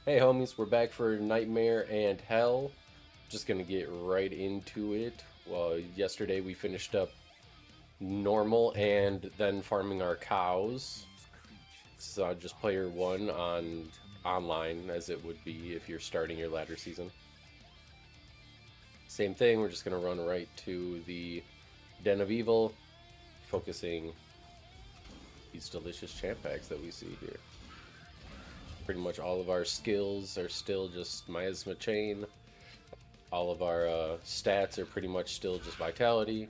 Hey homies, we're back for Nightmare and Hell. Just gonna get right into it. Well, yesterday we finished up normal and then farming our cows. So just player one on online as it would be if you're starting your ladder season. Same thing, we're just gonna run right to the Den of Evil, focusing these delicious champ packs that we see here. Pretty much all of our skills are still just Miasma Chain. All of our stats are pretty much still just Vitality.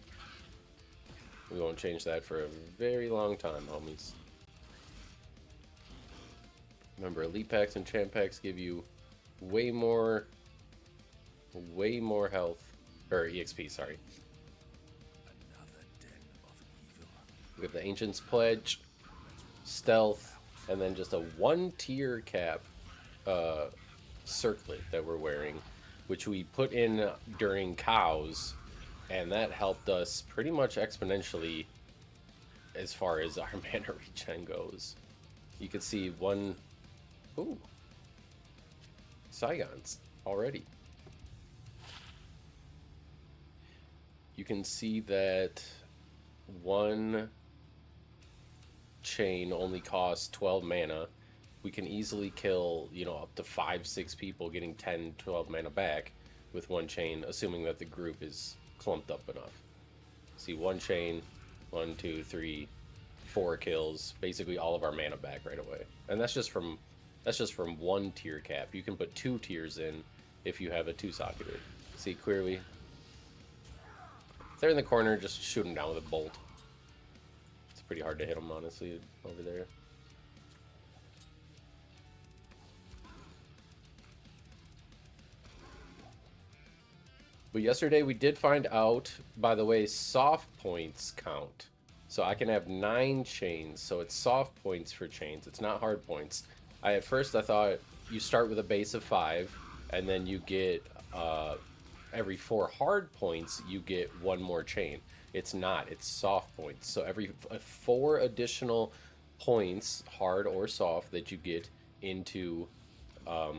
We won't change that for a very long time, homies. Remember, Elite Packs and Champ Packs give you way more health, or EXP, sorry. We have the Ancient's Pledge, Stealth, and then just a 1-tier cap circlet that we're wearing, which we put in during cows, and that helped us pretty much exponentially as far as our mana regen goes. You can see one... Ooh. Saigons already. You can see that one chain only costs 12 mana. We can easily kill, you know, up to 5-6 people, getting 10-12 mana back with one chain, assuming that the group is clumped up enough. See, one chain, 1, 2, 3, 4 kills, basically all of our mana back right away. And that's just from one tier cap. You can put 2 tiers in if you have a 2-socketer. See clearly. If they're in the corner, just shoot them down with a bolt. It's pretty hard to hit them, honestly, over there. But yesterday we did find out, by the way, soft points count. So I can have 9 chains, so it's soft points for chains. It's not hard points. At first I thought you start with a base of 5, and then you get every 4 hard points you get 1 more chain. It's not. It's soft points. So every 4 additional points, hard or soft, that you get into a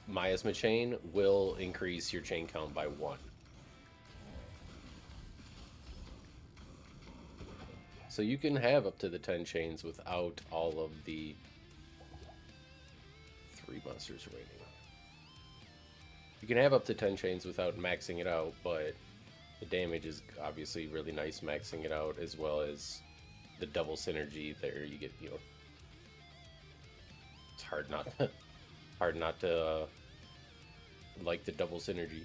Miasma chain will increase your chain count by 1. So you can have up to the 10 chains without all of the 3 monsters remaining. You can have up to 10 chains without maxing it out, but the damage is obviously really nice maxing it out, as well as the double synergy there. You get, you know, it's hard not to like the double synergy.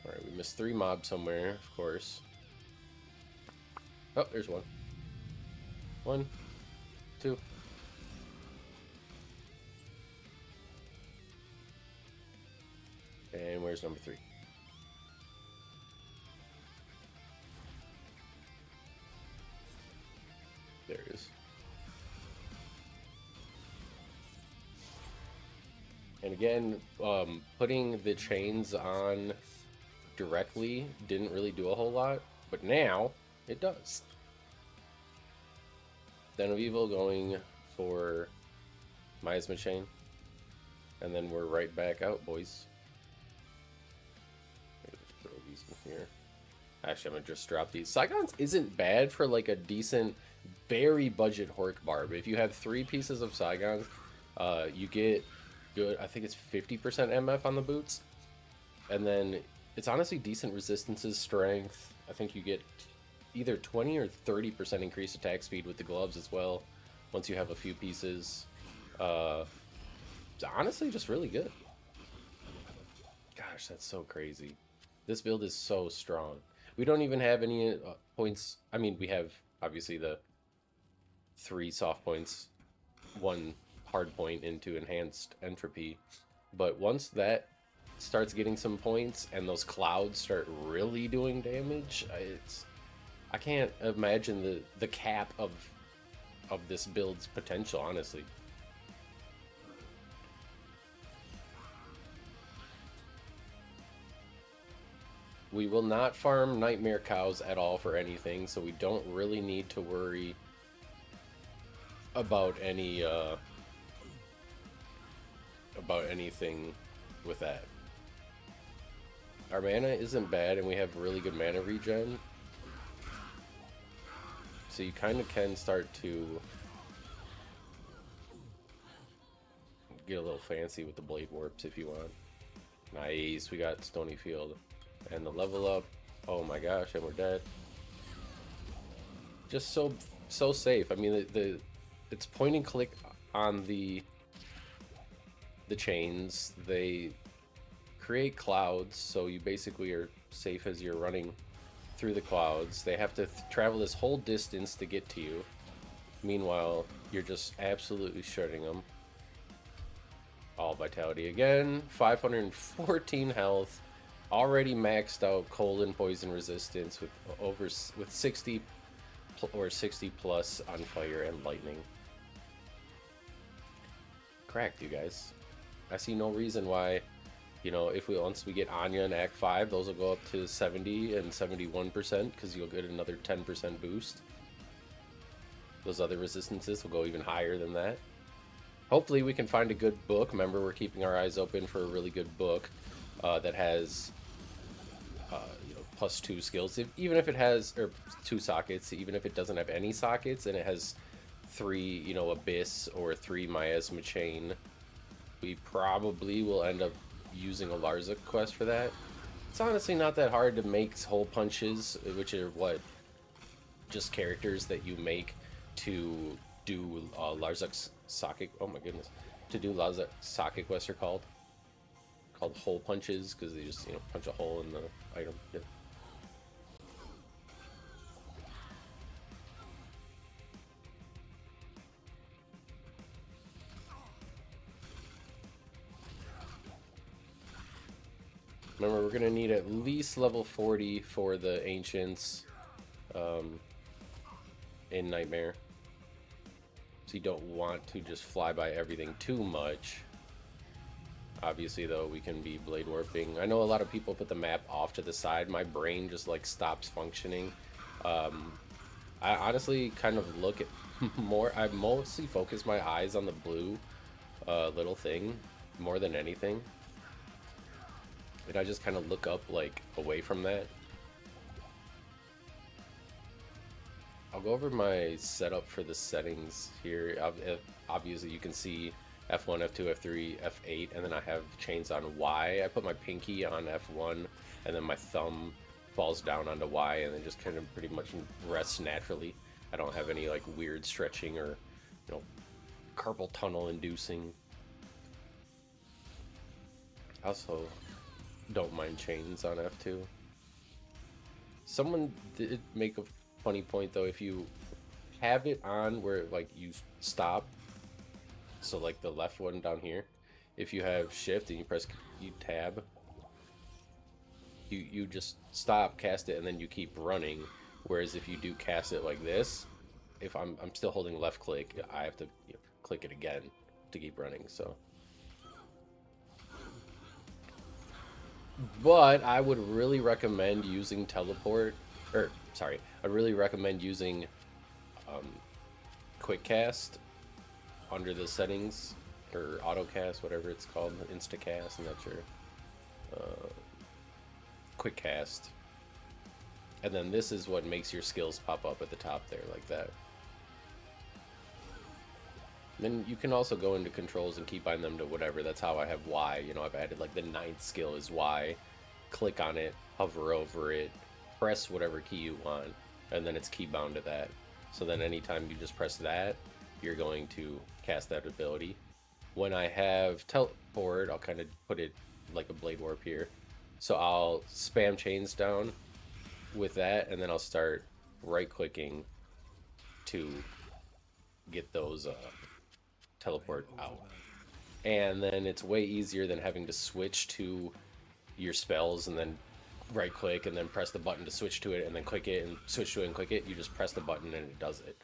Alright, we missed 3 mobs somewhere, of course. Oh, there's one. 1, 2. And where's number 3? There it is. And again, putting the chains on directly didn't really do a whole lot, but now it does. Den of Evil going for Miasma Chain, and then we're right back out, boys. Just throw these in here. Actually, I'm gonna just drop these. Saigons isn't bad for like a decent, very budget Hork bar, but if you have 3 pieces of Saigons, you get good. I think it's 50% MF on the boots, and then it's honestly decent resistances, strength. I think you get either 20 or 30% increased attack speed with the gloves as well, once you have a few pieces. It's honestly just really good. Gosh, that's so crazy. This build is so strong. We don't even have any points. I mean, we have obviously the 3 soft points, 1 hard point into enhanced entropy, but once that starts getting some points and those clouds start really doing damage, I can't imagine the cap of this build's potential, honestly. We will not farm Nightmare Cows at all for anything, so we don't really need to worry about anything with that. Our mana isn't bad, and we have really good mana regen. So you kind of can start to get a little fancy with the blade warps if you want. Nice, we got Stony Field. And the level up, oh my gosh, and we're dead. Just so safe. I mean, it's point and click on the chains. They create clouds, so you basically are safe as you're running through the clouds. They have to travel this whole distance to get to you. Meanwhile, you're just absolutely shredding them. All vitality again, 514 health, already maxed out cold and poison resistance with 60 or 60 plus on fire and lightning. Cracked, you guys. I see no reason why, you know, once we get Anya in Act 5, those will go up to 70 and 71% because you'll get another 10% boost. Those other resistances will go even higher than that. Hopefully we can find a good book. Remember, we're keeping our eyes open for a really good book that has +2 skills. Even if it has, or 2 sockets, even if it doesn't have any sockets and it has 3, Abyss or 3 Miasma Chain, we probably will end up using a Larza quest for that. It's honestly not that hard to make hole punches, which are just characters that you make to do Larzak's socket. Oh my goodness, to do Larzak's socket quests are called hole punches because they just punch a hole in the item. Yeah. Remember, we're gonna need at least level 40 for the ancients in Nightmare. So you don't want to just fly by everything too much. Obviously, though, we can be blade warping. I know a lot of people put the map off to the side. My brain just stops functioning. I honestly kind of look at I mostly focus my eyes on the blue little thing more than anything. And I just kind of look up away from that. I'll go over my setup for the settings here. Obviously, you can see F1, F2, F3, F8, and then I have chains on Y. I put my pinky on F1, and then my thumb falls down onto Y, and then just kind of pretty much rests naturally. I don't have any weird stretching or carpal tunnel inducing. Also, don't mind chains on F2. Someone did make a funny point though. If you have it on where you stop, so the left one down here, if you have shift and you tab, you just stop, cast it, and then you keep running. Whereas if you do cast it like this, if I'm still holding left click, I have to click it again to keep running. So, but I would really recommend using teleport, I'd really recommend using quick cast under the settings, or auto cast, whatever it's called, insta cast. I'm not sure. Quick cast, and then this is what makes your skills pop up at the top there like that. Then you can also go into controls and keybind them to whatever. That's how I have Y. I've added the 9th skill is Y. Click on it, hover over it, press whatever key you want, and then it's key bound to that. So then anytime you just press that, you're going to cast that ability. When I have teleport, I'll kind of put it like a blade warp here. So I'll spam chains down with that, and then I'll start right clicking to get those teleport out. And then it's way easier than having to switch to your spells and then right click and then press the button to switch to it and then click it and switch to it and click it. You just press the button and it does it.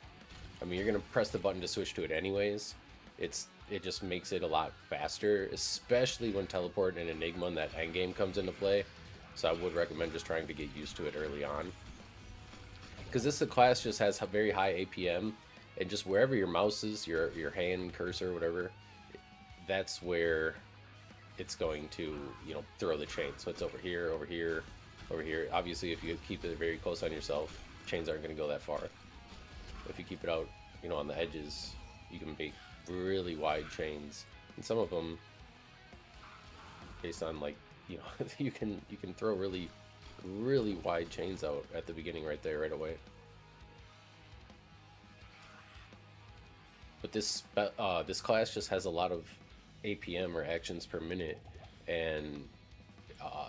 I mean, you're gonna press the button to switch to it anyways. It just makes it a lot faster, especially when teleport and Enigma and that endgame comes into play. So I would recommend just trying to get used to it early on, because this class just has a very high APM, and just wherever your mouse is, your hand cursor, whatever, that's where it's going to, you know, throw the chain. So it's over here, over here, over here. Obviously, if you keep it very close on yourself, chains aren't going to go that far. If you keep it out, you know, on the edges, you can make really wide chains, and some of them, based on like, you know, you can throw really wide chains out at the beginning right there, right away. But this class just has a lot of APM, or actions per minute, and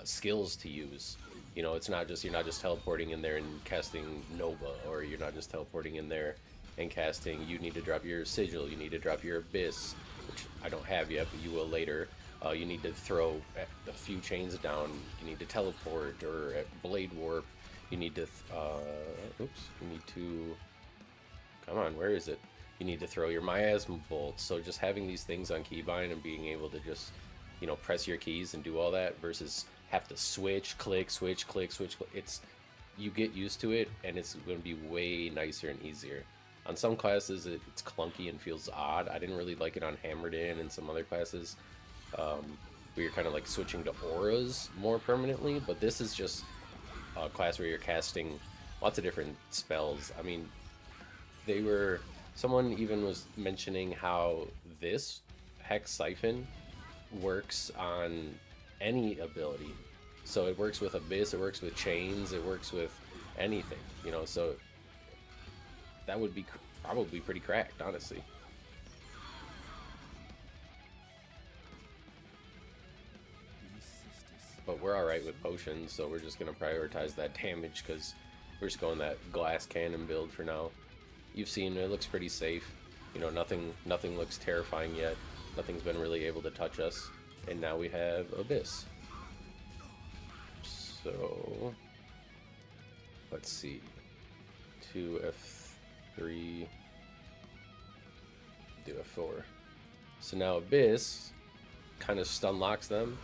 skills to use. You know, it's not just, you're not just teleporting in there and casting Nova, or you're not just teleporting in there and casting, you need to drop your Sigil, you need to drop your Abyss, which I don't have yet, but you will later. You need to throw a few chains down, you need to teleport, or Blade Warp, you need to, you need to, come on, where is it? You need to throw your Miasma bolts. So just having these things on keybind and being able to just, you know, press your keys and do all that versus have to switch, click, switch, click, switch, click. It's, you get used to it, and it's going to be way nicer and easier. On some classes, it's clunky and feels odd. I didn't really like it on Hammered In and some other classes. Where you're kind of like switching to auras more permanently, but this is just a class where you're casting lots of different spells. I mean, someone even was mentioning how this Hex Siphon works on any ability. So it works with Abyss, it works with chains, it works with anything, you know, so that would be probably pretty cracked, honestly. But we're alright with potions, so we're just going to prioritize that damage, because we're just going that glass cannon build for now. You've seen it looks pretty safe. You know, nothing looks terrifying yet. Nothing's been really able to touch us. And now we have Abyss. So let's see. 2F3, do F4. So now Abyss kind of stun locks them,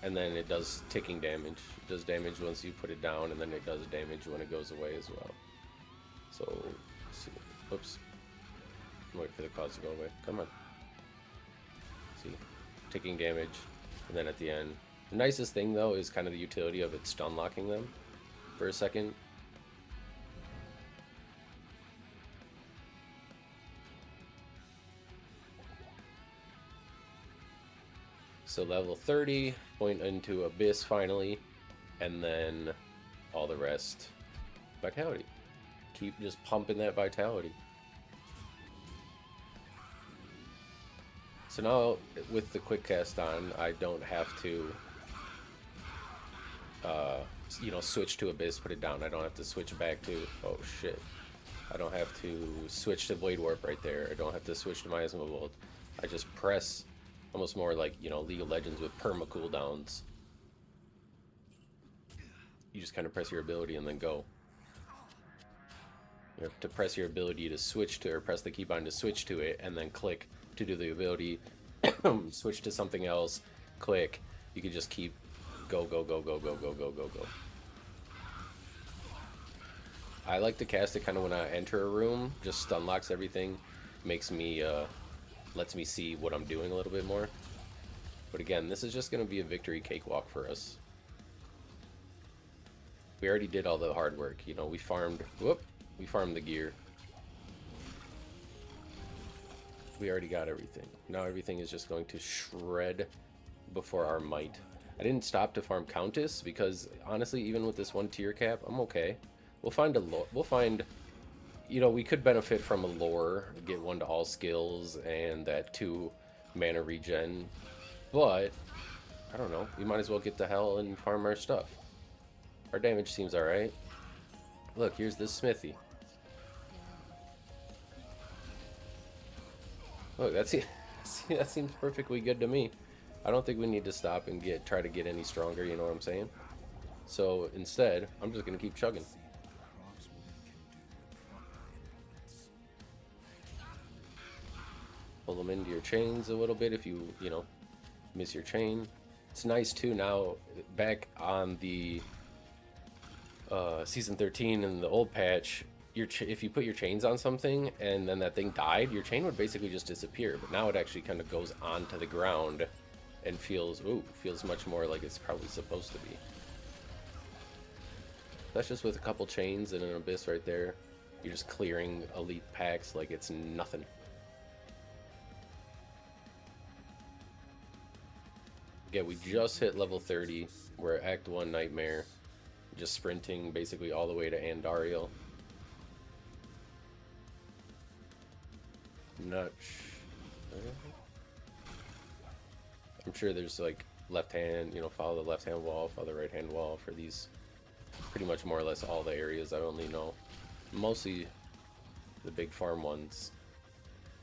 and then it does ticking damage. It does damage once you put it down, and then it does damage when it goes away as well. So, let's see. Oops. Wait for the cause to go away. Come on. See, ticking damage, and then at the end. The nicest thing though is kind of the utility of it stun locking them for a second. So level 30, point into Abyss finally, and then all the rest, Vitality. Keep just pumping that Vitality. So now, with the quick cast on, I don't have to, you know, switch to Abyss, put it down. I don't have to switch back to, oh shit. I don't have to switch to Blade Warp right there. I don't have to switch to Miasma Bolt. I just press, almost more like, you know, League of Legends with perma cooldowns. You just kind of press your ability and then go. You have to press your ability to switch to, or press the keybind to switch to it, and then click to do the ability, switch to something else, click. You can just keep go, go, go, go, go, go, go, go, go. I like to cast it kind of when I enter a room, just stun locks everything, makes me, lets me see what I'm doing a little bit more. But again, this is just going to be a victory cakewalk for us. We already did all the hard work, you know, we farmed the gear. We already got everything. Now everything is just going to shred before our might. I didn't stop to farm Countess because honestly, even with this 1 tier cap, I'm okay. We'll find you know, we could benefit from a lore, get 1 to all skills and that 2 mana regen, but I don't know, we might as well get to hell and farm our stuff. Our damage seems alright. Look, here's this smithy. Look, that seems perfectly good to me. I don't think we need to stop and try to get any stronger, you know what I'm saying? So instead, I'm just gonna keep chugging. Pull them into your chains a little bit if you know, miss your chain. It's nice too now, back on the Season 13 and the old patch, if you put your chains on something and then that thing died, your chain would basically just disappear. But now it actually kind of goes onto the ground and feels much more like it's probably supposed to be. That's just with a couple chains and an abyss right there. You're just clearing elite packs like it's nothing. Yeah, we just hit level 30. We're at Act 1 Nightmare. Just sprinting basically all the way to Andariel. Not I'm sure there's like left hand, you know, follow the left hand wall, follow the right hand wall for these pretty much more or less all the areas I only know. Mostly the big farm ones.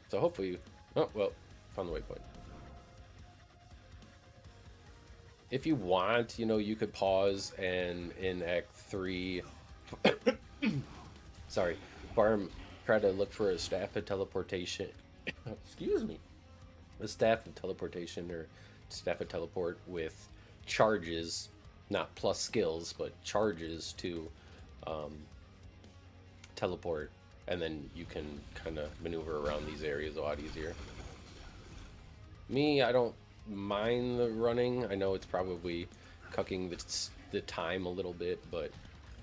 So hopefully, oh, well, found the waypoint. If you want, you know, you could pause and in Act 3, sorry, farm, try to look for a staff of teleportation. Excuse me. A staff of teleportation or staff of teleport with charges, not plus skills, but charges to teleport, and then you can kind of maneuver around these areas a lot easier. Me, I don't mind the running. I know it's probably cucking the time a little bit, but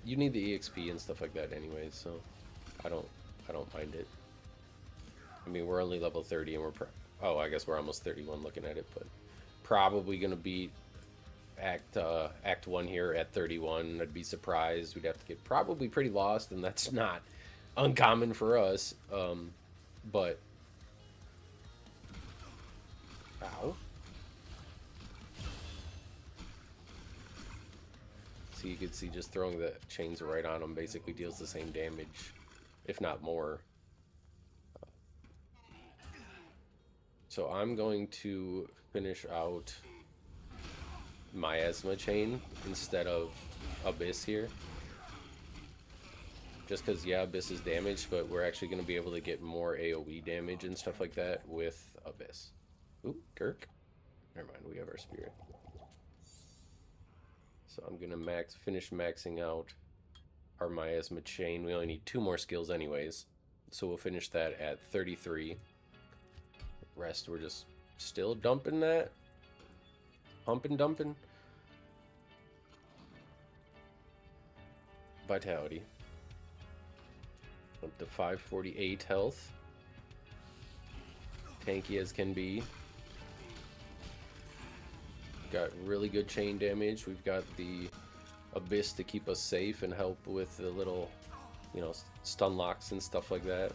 you need the EXP and stuff like that anyways, so I don't mind it. I mean, we're only level 30 and oh, I guess we're almost 31 looking at it, but probably gonna beat Act 1 here at 31. I'd be surprised. We'd have to get probably pretty lost, and that's not uncommon for us. But ow. So you can see just throwing the chains right on them basically deals the same damage, if not more. So I'm going to finish out Miasma chain instead of Abyss here. Just because, yeah, Abyss is damaged, but we're actually going to be able to get more AoE damage and stuff like that with Abyss. Ooh, Dirk. Never mind, we have our Spirit. So I'm going to finish maxing out our Miasma chain. We only need 2 more skills anyways. So we'll finish that at 33. Rest, we're just still dumping that. Pumping, dumping. Vitality. Up to 548 health. Tanky as can be. Got really good chain damage. We've got the Abyss to keep us safe and help with the little, you know, stun locks and stuff like that.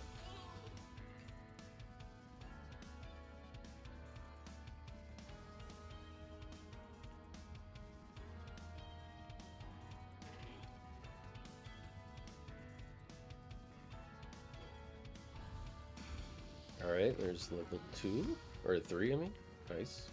Alright, there's level 2, or 3, I mean. Nice.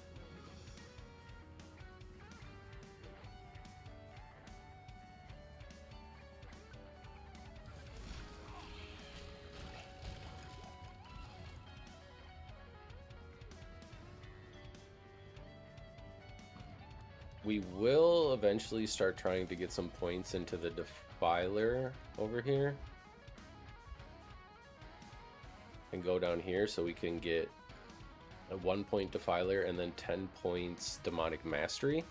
We will eventually start trying to get some points into the Defiler over here. And go down here so we can get a 1-point Defiler and then 10 points Demonic Mastery.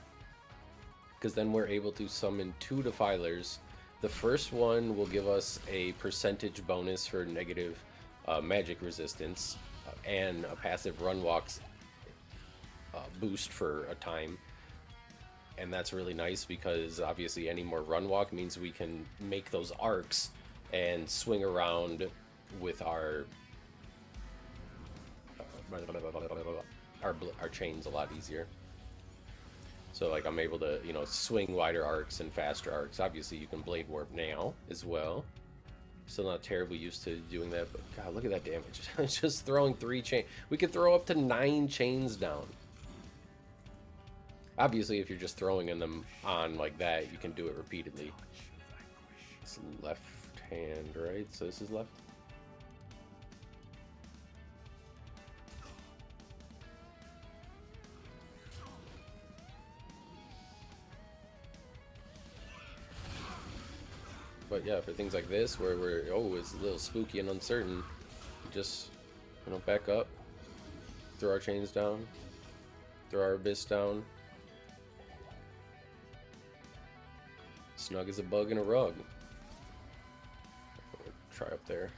Because then we're able to summon 2 Defilers. The first one will give us a percentage bonus for negative magic resistance and a passive run walks boost for a time. And that's really nice because obviously any more run walk means we can make those arcs and swing around with our chains a lot easier. So like I'm able to, you know, swing wider arcs and faster arcs. Obviously you can blade warp now as well. Still not terribly used to doing that, but God, look at that damage. Just throwing 3 chains. We could throw up to 9 chains down. Obviously, if you're just throwing them on like that, you can do it repeatedly. It's left hand, right? So this is left. But yeah, for things like this, where we're, oh, it's a little spooky and uncertain, we just, you know, back up, throw our chains down, throw our abyss down. Snug as a bug in a rug. Try up there.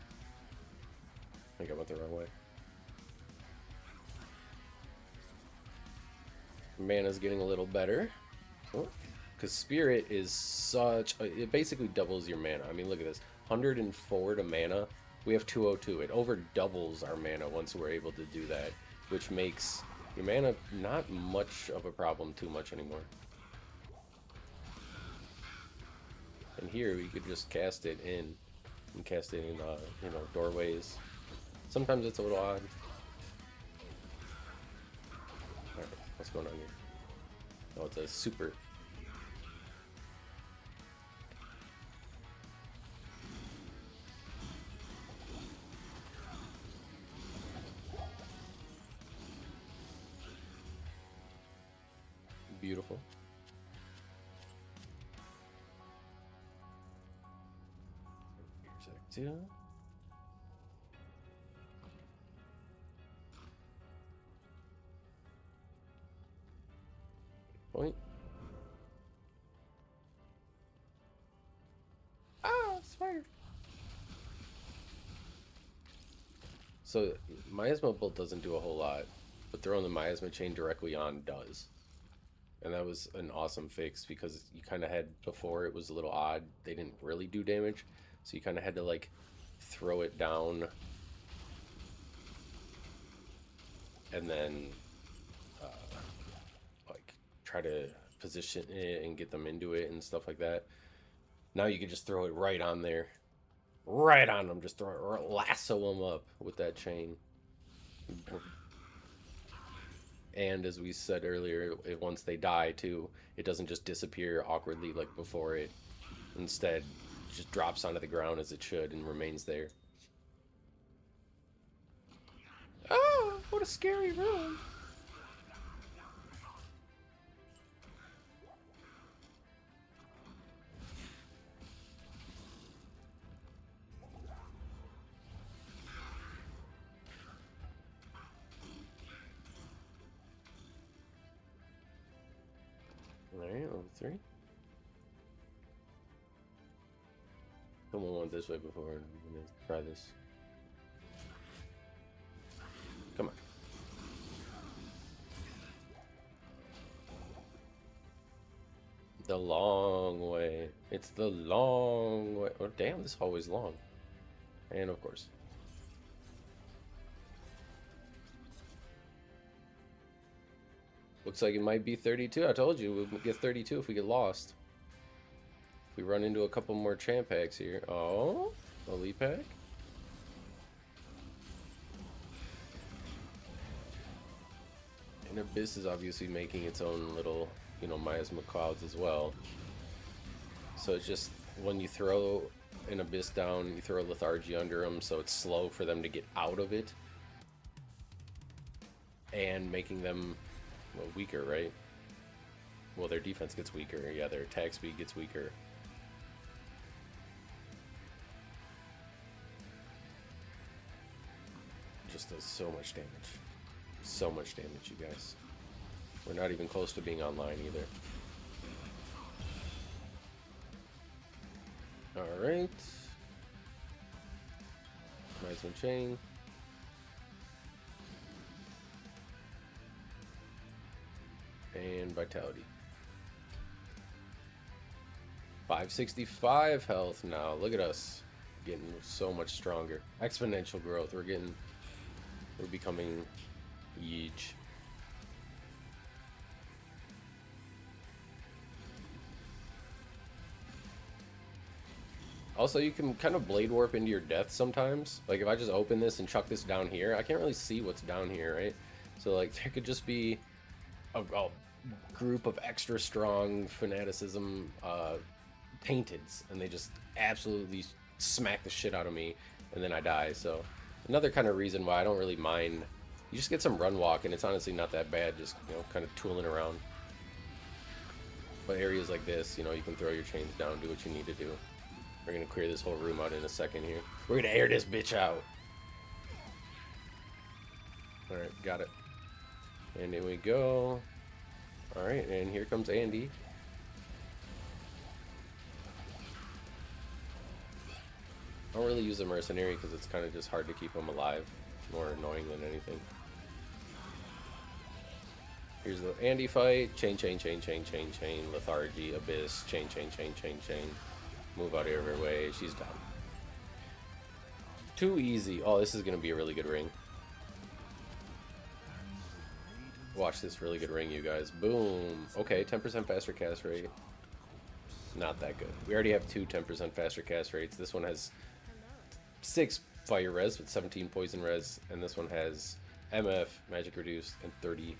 I think I went the wrong way. Mana's getting a little better. Because Spirit is such... it basically doubles your mana. I mean, look at this. 104 to mana. We have 202. It over doubles our mana once we're able to do that. Which makes your mana not much of a problem too much anymore. And here we could just cast it in. And cast it in, you know, doorways. Sometimes it's a little odd. Alright, what's going on here? Oh, it's a super. Beautiful. Here's Act 2. Point. Ah, spider. So Miasma Bolt doesn't do a whole lot, but throwing the Miasma chain directly on does. And that was an awesome fix because you kind of had, before it was a little odd, they didn't really do damage, so you kind of had to like throw it down and then like try to position it and get them into it and stuff like that. Now you can just throw it right on there, right on them, just throw it, or lasso them up with that chain. And as we said earlier, once they die too, it doesn't just disappear awkwardly like before. It instead just drops onto the ground as it should and remains there. Oh, what a scary room. Alright, level 3. Someone went this way before. I'm gonna try this. Come on. The long way. It's the long way. Oh, damn, this hallway's long. And of course. Looks like it might be 32. I told you we'll get 32 if we get lost. If we run into a couple more champ packs here. Oh, elite pack. And Abyss is obviously making its own little, you know, miasma clouds as well. So it's just when you throw an Abyss down, you throw a lethargy under them, so it's slow for them to get out of it. And making them, well, weaker, right? Well, their defense gets weaker. Yeah, their attack speed gets weaker. Just does so much damage. So much damage, you guys. We're not even close to being online either. Alright. Miasma chain. And vitality. 565 health now. Look at us getting so much stronger. Exponential growth. We're becoming huge. Also, you can kind of blade warp into your death sometimes. Like if I just open this and chuck this down here, I can't really see what's down here, right? So like there could just be a group of extra strong fanaticism tainteds, and they just absolutely smack the shit out of me, and then I die. So another kind of reason why I don't really mind. You just get some run walk, and it's honestly not that bad, just, you know, kind of tooling around. But areas like this, you know, you can throw your chains down, do what you need to do. We're gonna clear this whole room out in a second here. We're gonna air this bitch out. Alright, got it. And in we go. Alright, and here comes Andy. I don't really use a mercenary because it's kind of just hard to keep them alive. More annoying than anything. Here's the Andy fight. Chain, chain, chain, chain, chain, chain. Lethargy, Abyss. Chain, chain, chain, chain, chain. Move out of her way. She's done. Too easy. Oh, this is going to be a really good ring. Watch this really good ring, you guys. Boom. Okay, 10% faster cast rate. Not that good. We already have two 10% faster cast rates. This one has 6 fire res with 17 poison res, and this one has MF, magic reduced, and 30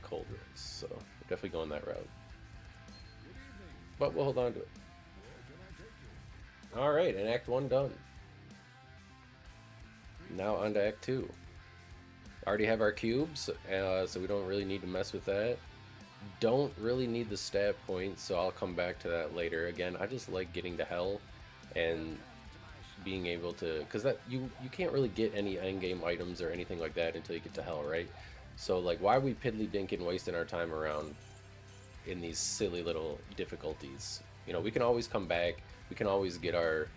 cold res. So we're definitely going that route. But we'll hold on to it. Alright, and Act 1 done. Now on to Act 2. Already have our cubes, so we don't really need to mess with that. Don't really need the stat points, so I'll come back to that later. Again, I just like getting to hell and being able to, because that you can't really get any endgame items or anything like that until you get to hell, right? So like, why are we piddly dinking wasting our time around in these silly little difficulties? You know, we can always come back. We can always get our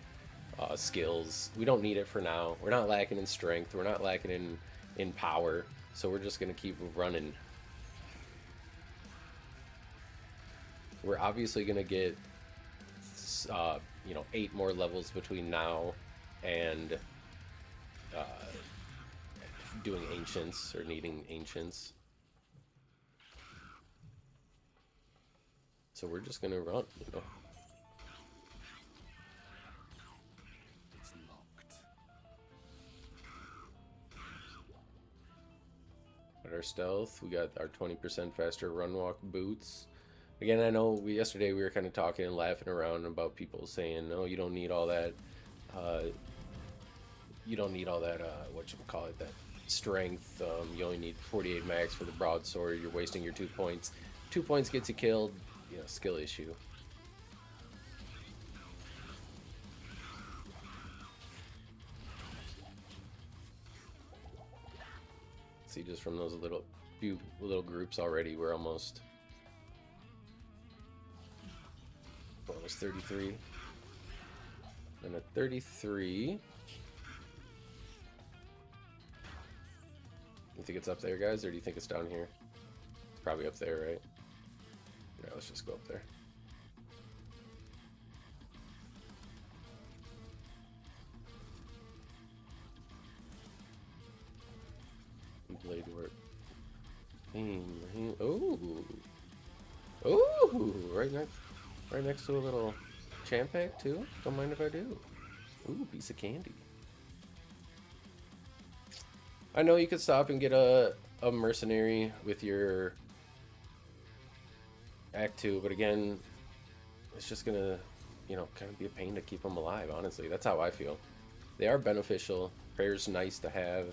skills. We don't need it for now. We're not lacking in strength. We're not lacking in power. So we're just gonna keep running. We're obviously gonna get, you know, 8 more levels between now and doing ancients or needing ancients. So we're just gonna run, you know. It's locked. At our stealth, we got our 20% faster run walk boots. Again, I know yesterday we were kind of talking and laughing around about people saying, no, you don't need all that, whatchamacallit, that strength. You only need 48 max for the broadsword. You're wasting your 2 points. 2 points gets you killed. You know, skill issue. See, just from those few little groups already, we're almost 33. And at 33, you think it's up there, guys, or do you think it's down here? It's probably up there, right? Yeah, let's just go up there. Blade work. Oh, right next to a little champ pack too. Don't mind if I do. Ooh, piece of candy. I know you could stop and get a mercenary with your Act 2, but again, it's just gonna, you know, kind of be a pain to keep them alive, honestly. That's how I feel. They are beneficial. Prayer's nice to have,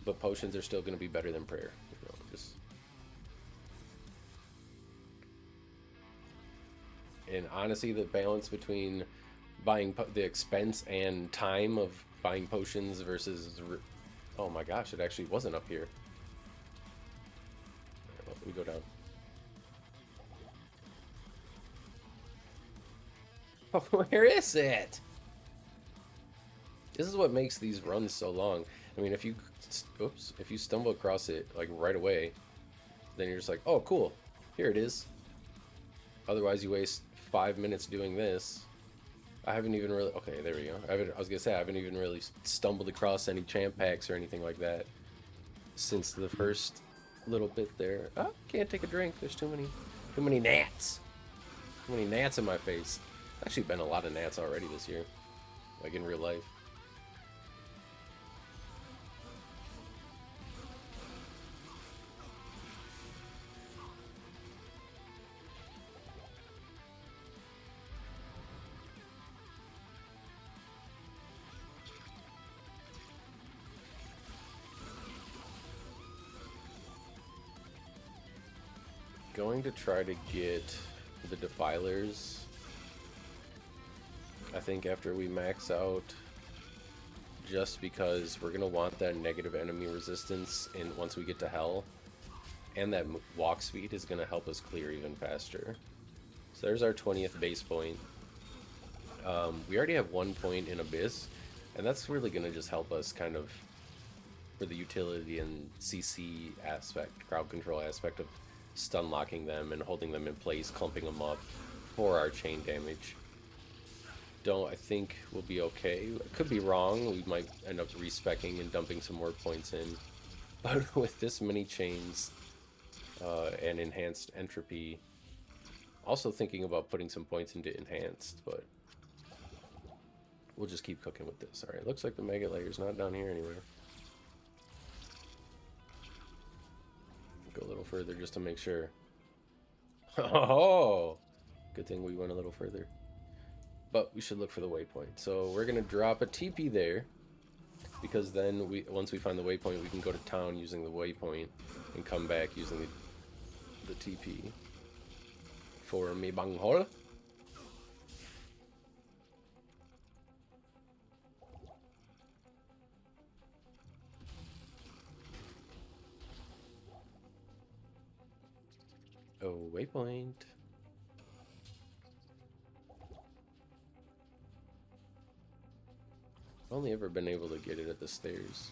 but potions are still gonna be better than prayer. You know, just... And honestly, the balance between buying the expense and time of buying potions versus... Oh my gosh, it actually wasn't up here. Right, we go down. Oh, where is it? This is what makes these runs so long. I mean, if you stumble across it like right away, then you're just like, oh, cool, here it is. Otherwise, you waste 5 minutes doing this. I haven't even really... Okay, there we go. I was gonna say, I haven't even really stumbled across any champ packs or anything like that since the first little bit there. Oh, can't take a drink. There's too many gnats. Too many gnats in my face. Actually been a lot of gnats already this year, like in real life. Going to try to get the Defilers I think after we max out, just because we're gonna want that negative enemy resistance in once we get to hell, and that walk speed is gonna help us clear even faster. So there's our 20th base point. We already have 1 point in Abyss, and that's really gonna just help us kind of for the utility and CC aspect, crowd control aspect of stun locking them and holding them in place, clumping them up for our chain damage. I think we'll be okay. Could be wrong. We might end up respecking and dumping some more points in. But with this many chains and enhanced entropy, also thinking about putting some points into enhanced, but we'll just keep cooking with this. Alright, looks like the mega layer's not down here anywhere. Go a little further just to make sure. Oh! Good thing we went a little further. But we should look for the waypoint. So we're gonna drop a TP there, because then once we find the waypoint, we can go to town using the waypoint and come back using the TP for me banghol. Oh, waypoint. I've only ever been able to get it at the stairs.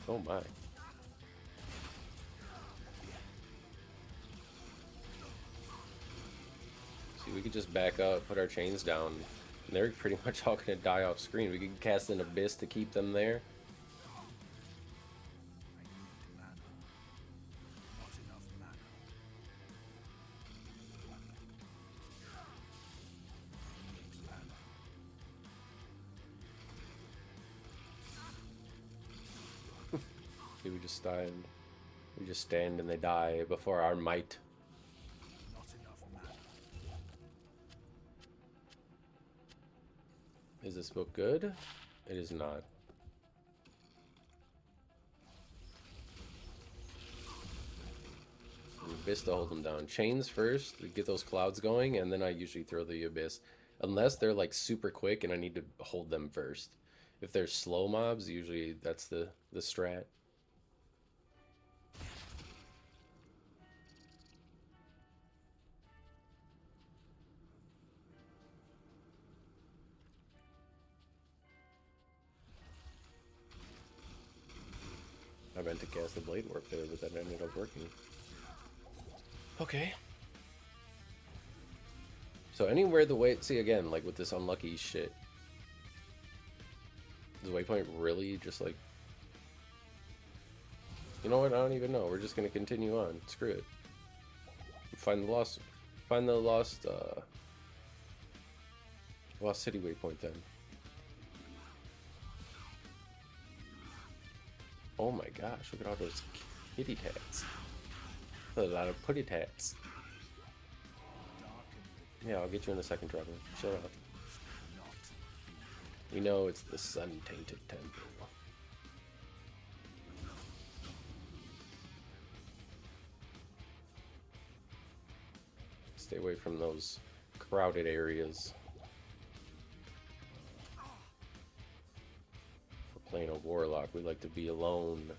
Oh my. See, we could just back up, put our chains down, and they're pretty much all gonna die off screen. We could cast an Abyss to keep them there. See, we just stand. We just stand and they die before our might. Is this book good? It is not. Abyss to hold them down. Chains first to get those clouds going, and then I usually throw the Abyss. Unless they're like super quick and I need to hold them first. If they're slow mobs, usually that's the strat. I meant to cast the Blade Warp there, but that ended up working. Okay. So anywhere the way... See, again, like with this unlucky shit. Is Waypoint really just like... You know what? I don't even know. We're just going to continue on. Screw it. Find the lost... Find the lost... Lost City Waypoint then. Oh my gosh, look at all those kitty tats. A lot of putty tats. Yeah, I'll get you in a second, Trevor. Shut up. We know it's the sun-tainted temple. Stay away from those crowded areas. We're playing a warlock. We like to be alone.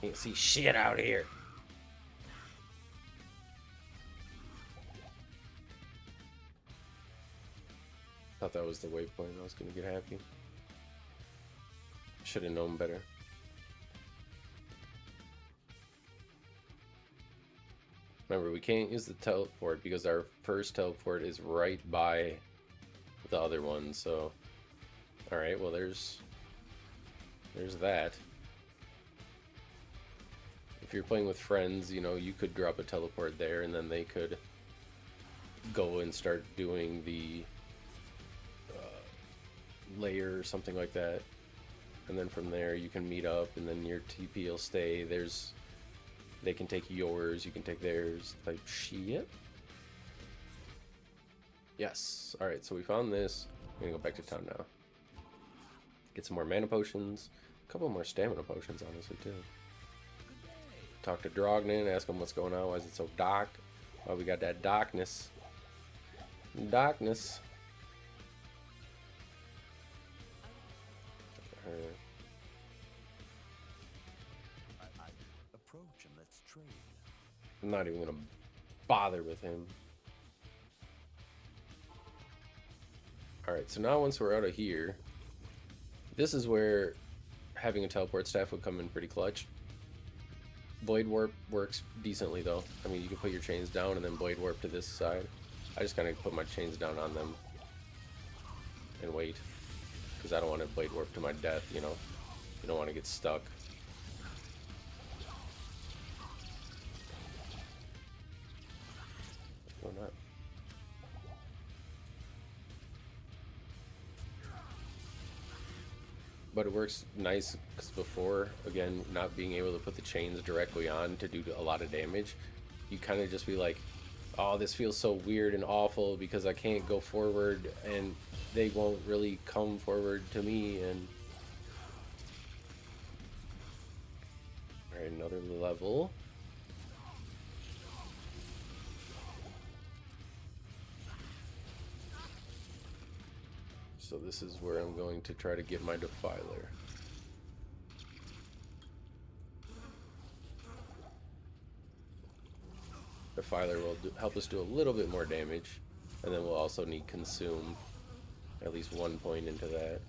Can't see shit out here. Thought that was the waypoint. I was gonna get happy. Should have known better. Remember, we can't use the teleport because our first teleport is right by the other one, so... Alright, well there's that. If you're playing with friends, you know, you could drop a teleport there and then they could go and start doing the layer or something like that. And then from there you can meet up and then your TP will stay. There's They can take yours, you can take theirs, type shit. Yes. Alright, so we found this. I'm gonna go back to town now. Get some more mana potions. A couple more stamina potions, honestly, too. Talk to Drognin, ask him what's going on. Why is it so dark? Oh, we got that darkness. Darkness. Approach and let's trade. I'm not even gonna bother with him. Alright, so now once we're out of here, this is where having a teleport staff would come in pretty clutch. Blade Warp works decently though. I mean, you can put your chains down and then Blade Warp to this side. I just kind of put my chains down on them and wait, because I don't want to Blade Warp to my death, you know. You don't want to get stuck. Or not. But it works nice because before, again, not being able to put the chains directly on to do a lot of damage, you kind of just be like, oh, this feels so weird and awful because I can't go forward and they won't really come forward to me. And all right, another level. So this is where I'm going to try to get my Defiler. Defiler will help us do a little bit more damage, and then we'll also need Consume, at least 1 point into that.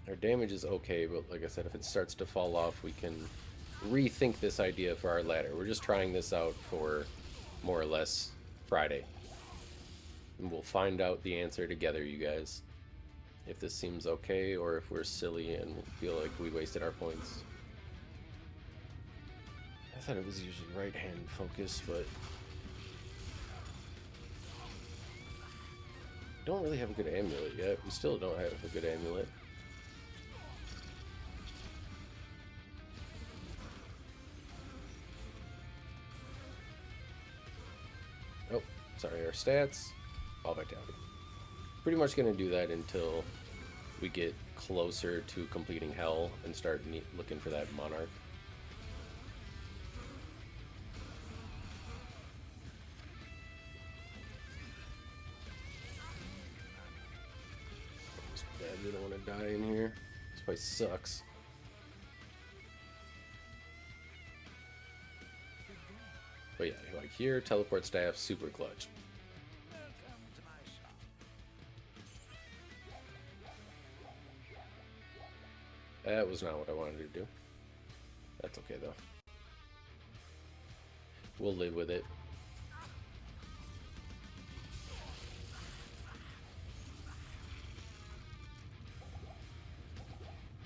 Our damage is okay, but like I said, if it starts to fall off, we can rethink this idea for our ladder. We're just trying this out for more or less Friday. And we'll find out the answer together, you guys. If this seems okay, or if we're silly and feel like we wasted our points. I thought it was usually right-hand focus, but don't really have a good amulet yet. We still don't have a good amulet. Oh, sorry, our stats. All vitality. Pretty much gonna do that until we get closer to completing Hell and start looking for that Monarch. It's bad we don't want to die in here. This place sucks. But yeah, like here, teleport staff, super clutch. That was not what I wanted to do. That's okay, though. We'll live with it.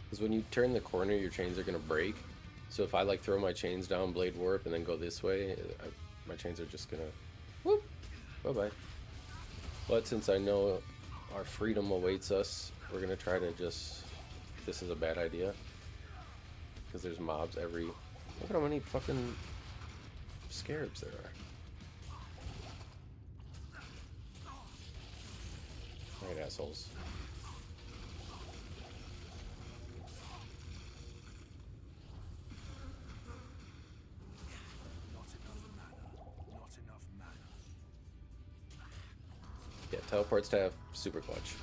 Because when you turn the corner, your chains are going to break. So if I, like, throw my chains down, Blade Warp, and then go this way, my chains are just going to... Whoop! Bye-bye. But since I know our freedom awaits us, we're going to try to just... This is a bad idea. Because there's mobs every... Look at how many fucking scarabs there are. Alright, assholes. Yeah, teleport staff, super clutch.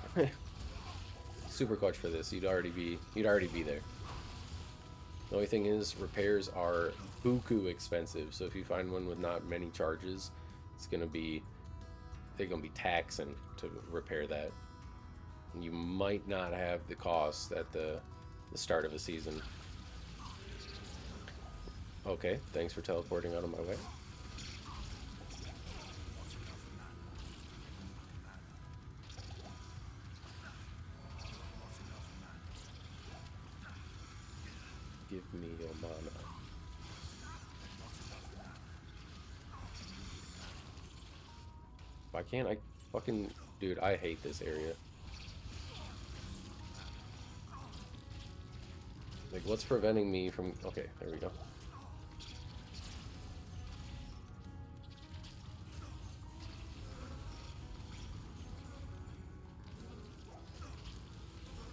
Super clutch for this. You'd already be there. The only thing is, repairs are buku expensive. So if you find one with not many charges, they're gonna be taxing to repair that. And you might not have the cost at the start of a season. Okay, thanks for teleporting out of my way. Give me your mana. Why can't I fucking... Dude, I hate this area. Like, what's preventing me from... Okay, there we go.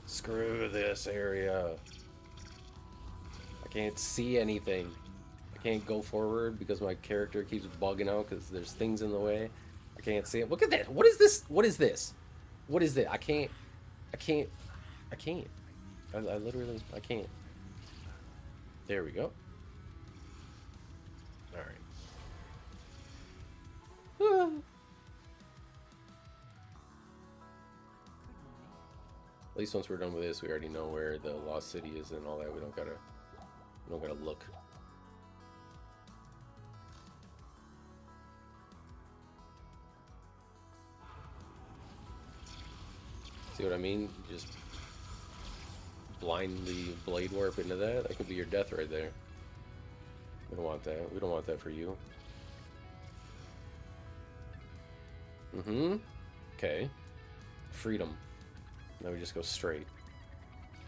Screw this area. I can't see anything. I can't go forward because my character keeps bugging out because there's things in the way. I can't see it. Look at that. What is this? What is this? What is this? I can't. I can't. I can't. I literally, I can't. There we go. All right. At least once we're done with this, we already know where the lost city is and all that. We don't gotta look. See what I mean? You just blindly blade warp into that. That could be your death right there. We don't want that. We don't want that for you. Okay. Freedom. Now we just go straight.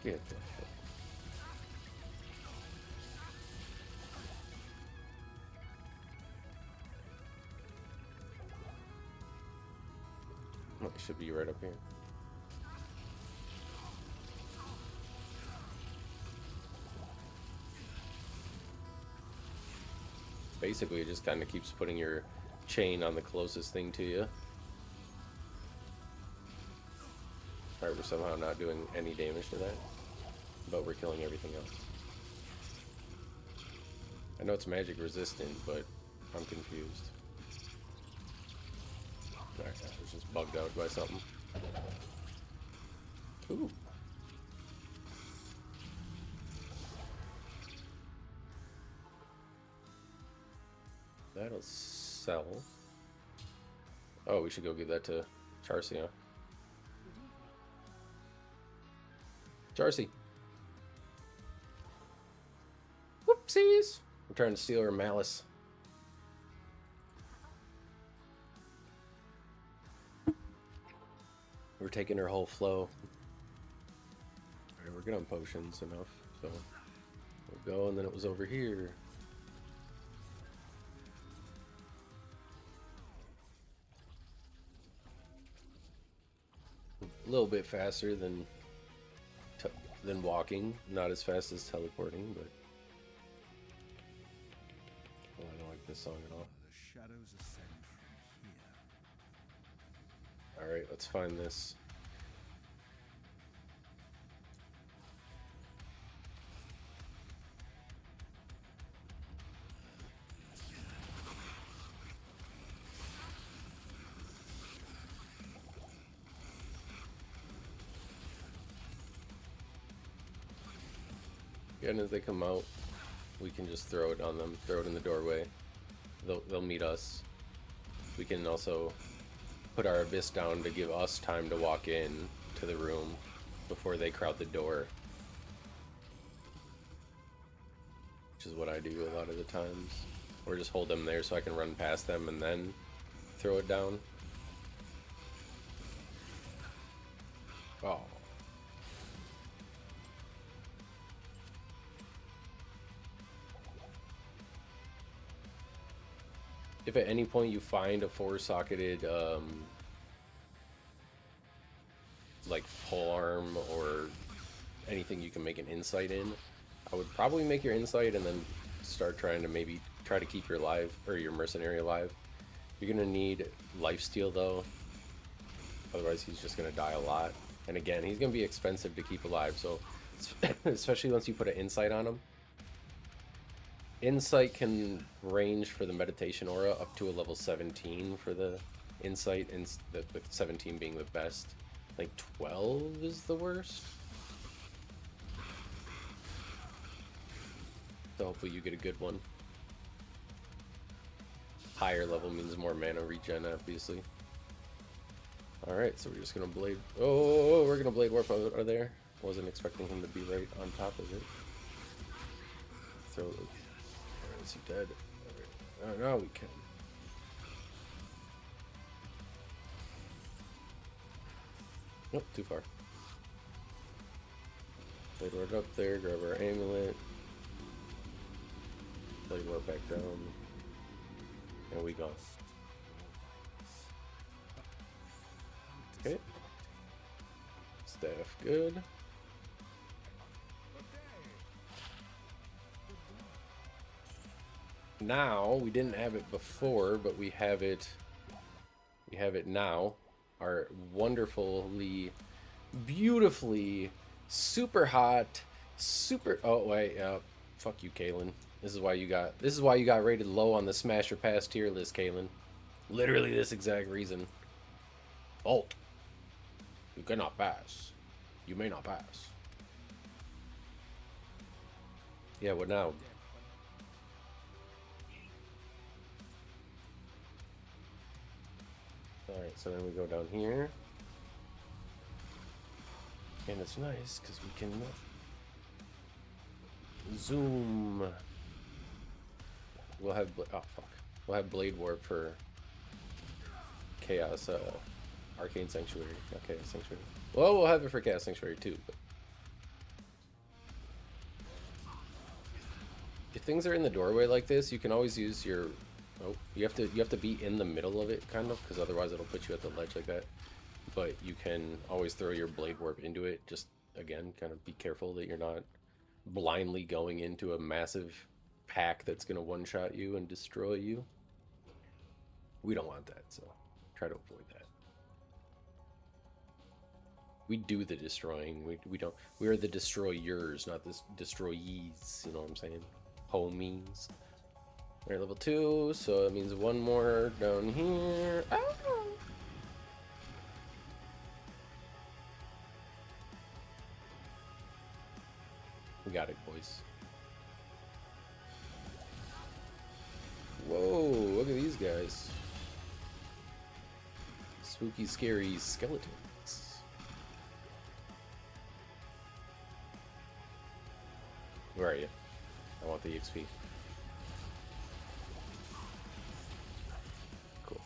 Get the fuck. Oh, it should be right up here. Basically, it just kind of keeps putting your chain on the closest thing to you. Alright, we're somehow not doing any damage to that, but we're killing everything else. I know it's magic resistant, but I'm confused. Alright, I was just bugged out by something. Ooh. That'll sell. Oh, we should go give that to Charcy, huh? Charcy. Whoopsies. We're trying to steal her malice. We're taking her whole flow. Alright, we're good on potions enough, so we'll go, and then it was over here. A little bit faster than walking, not as fast as teleporting, but oh, I don't like this song at all. The shadows ascend from here. All right, let's find this. And as they come out, we can just throw it on them, throw it in the doorway. They'll meet us. We can also put our abyss down to give us time to walk in to the room before they crowd the door. Which is what I do a lot of the times. Or just hold them there so I can run past them and then throw it down. Oh. If at any point you find a four-socketed like pole arm or anything you can make an insight in, I would probably make your insight and then start trying to maybe try to keep your your mercenary alive. You're gonna need lifesteal though, otherwise he's just gonna die a lot. And again, he's gonna be expensive to keep alive, so especially once you put an insight on him. Insight can range for the meditation aura up to a level 17 for the insight, and with 17 being the best. I think 12 is the worst. So hopefully you get a good one. Higher level means more mana regen, obviously. Alright, so we're just gonna blade... Oh, we're gonna blade warp out of there. Wasn't expecting him to be right on top of it. Throw... Is he dead? Oh, no, we can. Nope, too far. Blade Warp up there, grab our amulet. Blade Warp back down. And we go. Okay. Staff good. Now, we didn't have it before, but we have it now. Our wonderfully, beautifully, super hot, super, oh wait, fuck you, Kalen. This is why you got rated low on the Smash or Pass tier list, Kalen. Literally this exact reason. Bolt. You cannot pass. You may not pass. Yeah, what now? Alright, so then we go down here. And it's nice because we can zoom. We'll have, oh fuck. We'll have Blade Warp for Chaos, Arcane Sanctuary, not Chaos Sanctuary. Well, we'll have it for Chaos Sanctuary too, but if things are in the doorway like this, you can always use your, oh, you have to be in the middle of it, kind of, because otherwise it'll put you at the ledge like that. But you can always throw your Blade Warp into it. Just, again, kind of be careful that you're not blindly going into a massive pack that's going to one-shot you and destroy you. We don't want that, so try to avoid that. We do the destroying. We don't. We are the destroyers, not the destroyees. You know what I'm saying? Homies. We're level 2, so that means one more down here. Oh! We got it, boys. Whoa, look at these guys. Spooky, scary skeletons. Where are you? I want the XP. Cool.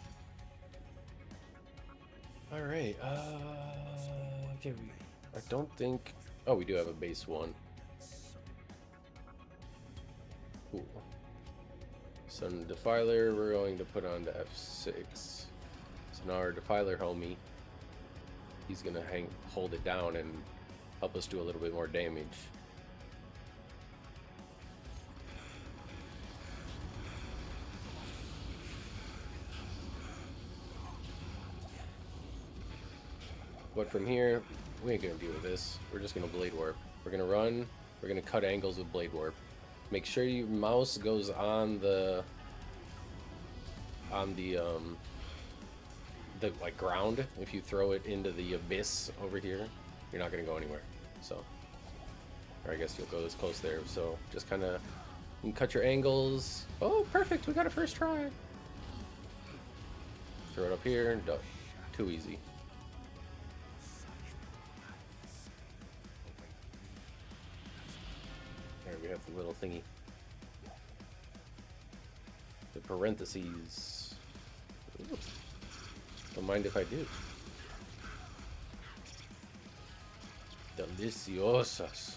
Alright, okay, I don't think... Oh, we do have a base 1. Cool. Sun Defiler, we're going to put on to F6. So now our Defiler homie, he's gonna hold it down and help us do a little bit more damage. But from here, we ain't gonna deal with this. We're just gonna Blade Warp. We're gonna run, we're gonna cut angles with Blade Warp. Make sure your mouse goes on the like ground. If you throw it into the abyss over here, you're not gonna go anywhere. So, or I guess you'll go as close there. So just kind of cut your angles. Oh, perfect! We got a first try. Throw it up here. Done. Too easy. There we have the little thingy. The parentheses. Ooh. Don't mind if I do. Deliciosas.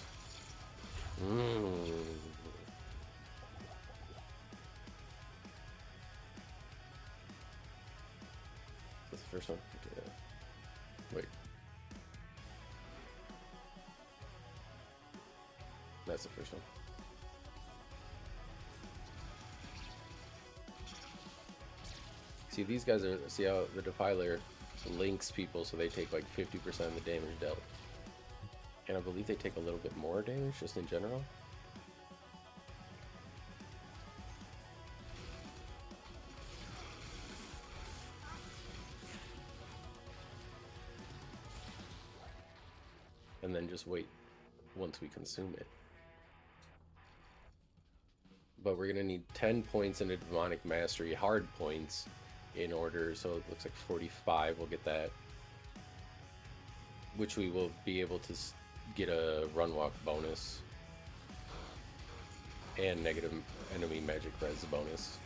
Mmm. That's the first one. Okay. Wait. That's the first one. See, these guys are, see how the Defiler links people so they take like 50% of the damage dealt. And I believe they take a little bit more damage just in general. And then just wait once we consume it. But we're gonna need 10 points into Demonic Mastery, hard points, in order, so it looks like 45, we'll get that. Which we will be able to get a run walk bonus. And negative enemy magic res bonus.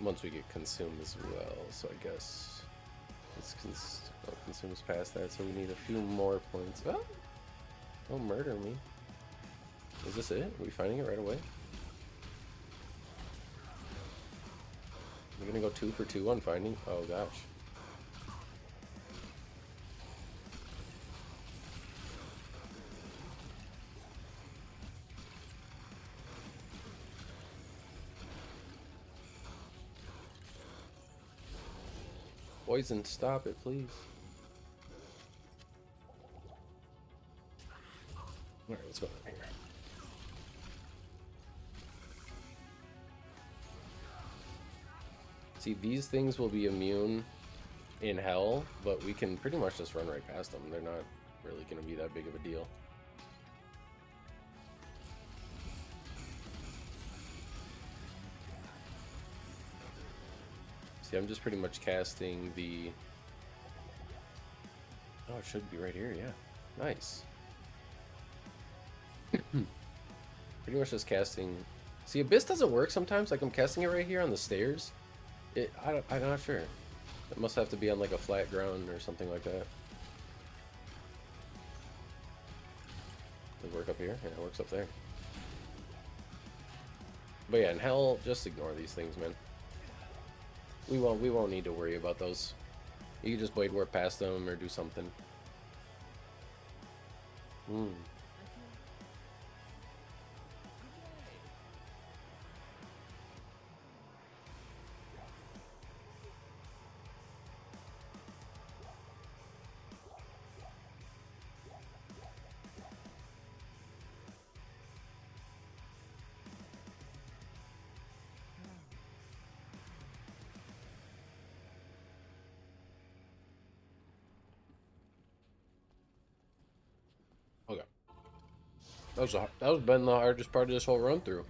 once we get consume as well. So I guess it's consumes past that. So we need a few more points. Oh, don't murder me. Is this it? Are we finding it right away? We're gonna go 2 for 2 on finding. Oh gosh. Poison, stop it, please. Alright, let's go. See, these things will be immune in hell, but we can pretty much just run right past them. They're not really going to be that big of a deal. See, I'm just pretty much casting the... Oh, it should be right here, yeah. Nice. Pretty much just casting... See, Abyss doesn't work sometimes. Like, I'm casting it right here on the stairs. I'm not sure. It must have to be on, like, a flat ground or something like that. Does it work up here? Yeah, it works up there. But yeah, in hell, just ignore these things, man. We won't need to worry about those. You can just blade warp past them or do something. Okay. That was been the hardest part of this whole run through.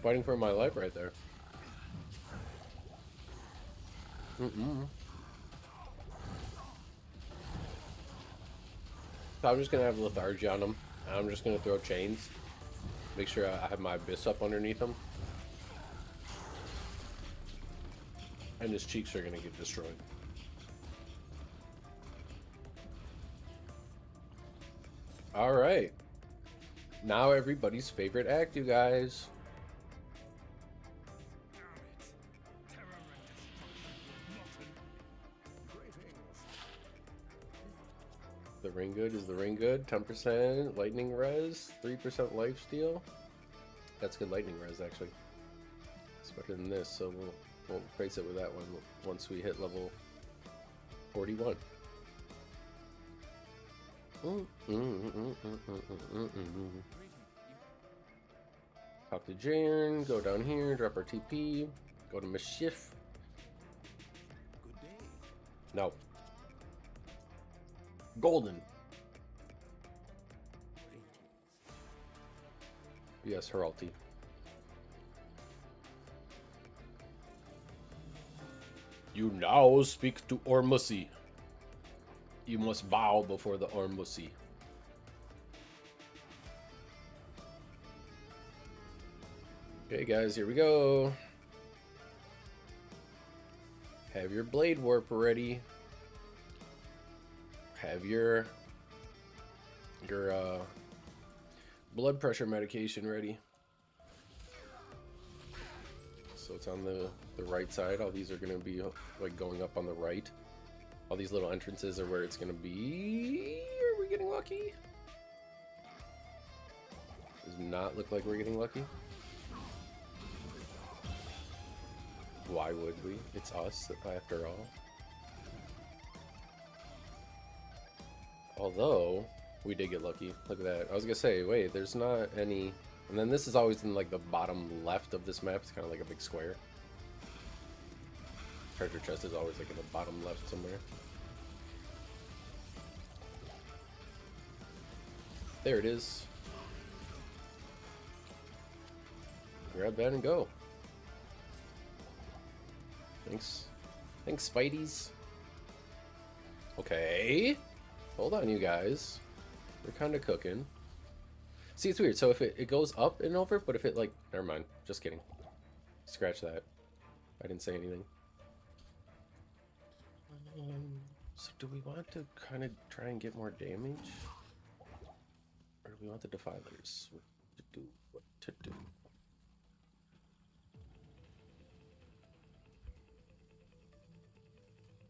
Fighting for my life right there. So I'm just gonna have lethargy on him. I'm just gonna throw chains. Make sure I have my abyss up underneath him. And his cheeks are gonna get destroyed. Alright. Now everybody's favorite act, you guys. The ring good is the ring good. 10% lightning res, 3% life steal. That's good lightning res actually. It's better than this, so we'll replace it with that one once we hit level 41. Talk to Jaren, go down here, drop our TP, go to Mischief. No. Golden. Yes, her ulti. You now speak to Ormusi. You must bow before the Ormusi. Okay, guys, here we go. Have your blade warp ready. Have your blood pressure medication ready. So it's on the right side. All these are going to be like going up on the right. All these little entrances are where it's going to be. Are we getting lucky? Does not look like we're getting lucky. Why would we? It's us after all. Although, we did get lucky. Look at that. I was gonna say, wait, there's not any... And then this is always in like the bottom left of this map. It's kind of like a big square. Treasure chest is always like in the bottom left somewhere. There it is. Grab that and go. Thanks. Thanks, Spideys. Okay. Hold on, you guys. We're kind of cooking. See, it's weird. So if it goes up and over, but if it like... Never mind. Just kidding. Scratch that. I didn't say anything. So do we want to kind of try and get more damage? Or do we want the defilers? What to do? What to do?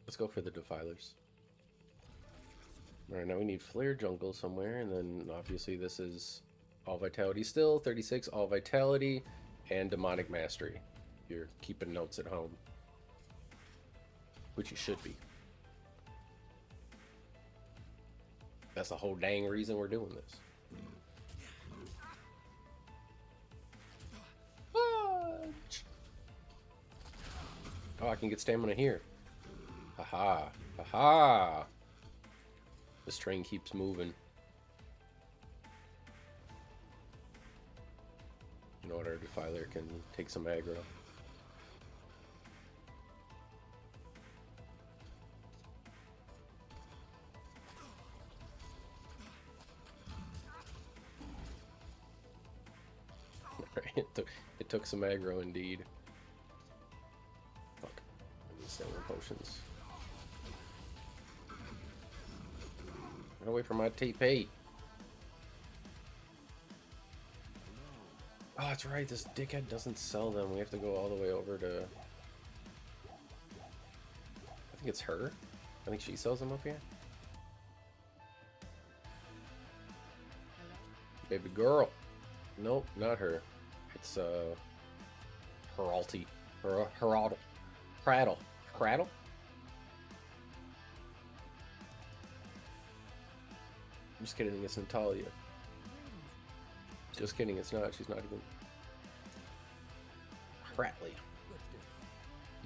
Let's go for the defilers. Alright, now we need Flare Jungle somewhere, and then obviously this is all Vitality still, 36, all Vitality, and Demonic Mastery. If you're keeping notes at home. Which you should be. That's the whole dang reason we're doing this. Fudge! Oh, I can get stamina here. Haha. Haha! This train keeps moving. You know what, our Defiler can take some aggro. It took some aggro indeed. Fuck. I need stamina potions. Get away from my TP. Oh, that's right. This dickhead doesn't sell them. We have to go all the way over to... I think it's her. I think she sells them up here. Baby girl. Nope, not her. It's, Heralty. Heraldle. Cradle. Cradle? I'm just kidding, it's Natalia. Just kidding, it's not. She's not even... Pratley.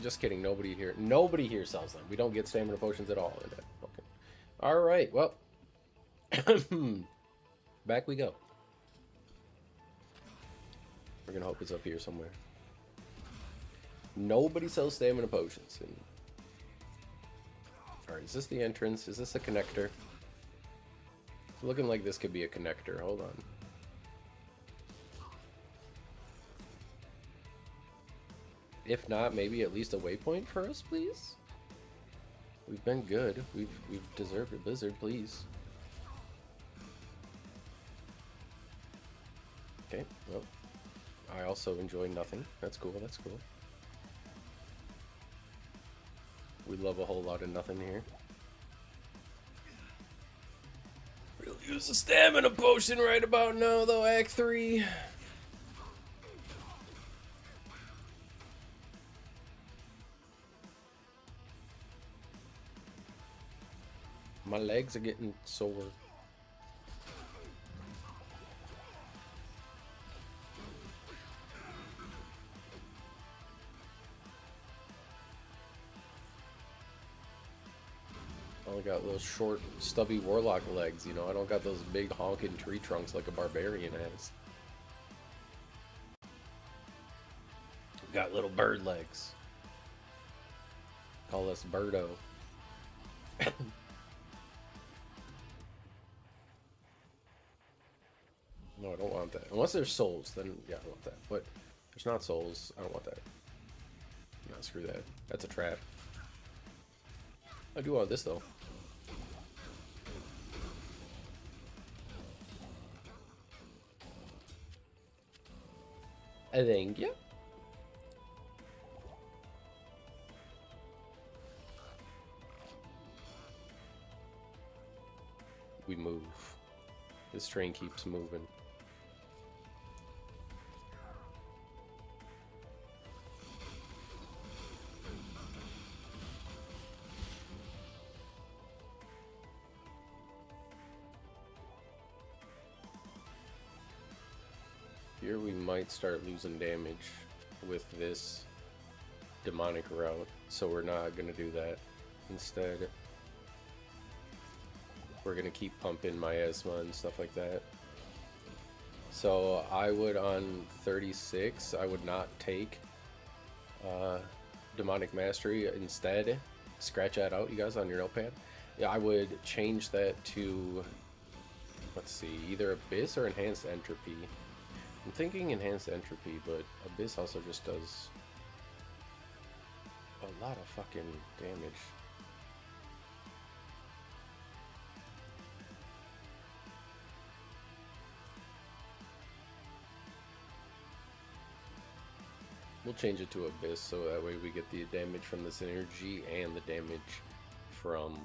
Just kidding, nobody here sells them. We don't get stamina potions at all in that. Okay. Alright, well. Back we go. We're gonna hope it's up here somewhere. Nobody sells stamina potions. Alright, is this the entrance? Is this a connector? Looking like this could be a connector. Hold on. If not, maybe at least a waypoint for us, please? We've been good. We've deserved a blizzard, please. Okay, well. I also enjoy nothing. That's cool, that's cool. We love a whole lot of nothing here. We'll use a stamina potion right about now, though, Act 3. My legs are getting sore. I only got little short, stubby warlock legs, you know? I don't got those big honking tree trunks like a barbarian has. Got little bird legs. Call us Birdo. No, I don't want that. Unless there's souls, then yeah, I want that. But if there's not souls, I don't want that. No, screw that. That's a trap. I do want this, though. I think, yeah. We move. This train keeps moving. Here we might start losing damage with this demonic route, so we're not going to do that. Instead, we're going to keep pumping Miasma and stuff like that. So I would, on 36, I would not take Demonic Mastery. Instead, scratch that out, you guys, on your notepad. Yeah, I would change that to, let's see, either Abyss or Enhanced Entropy. I'm thinking Enhanced Entropy, but Abyss also just does a lot of fucking damage. We'll change it to Abyss so that way we get the damage from this energy and the damage from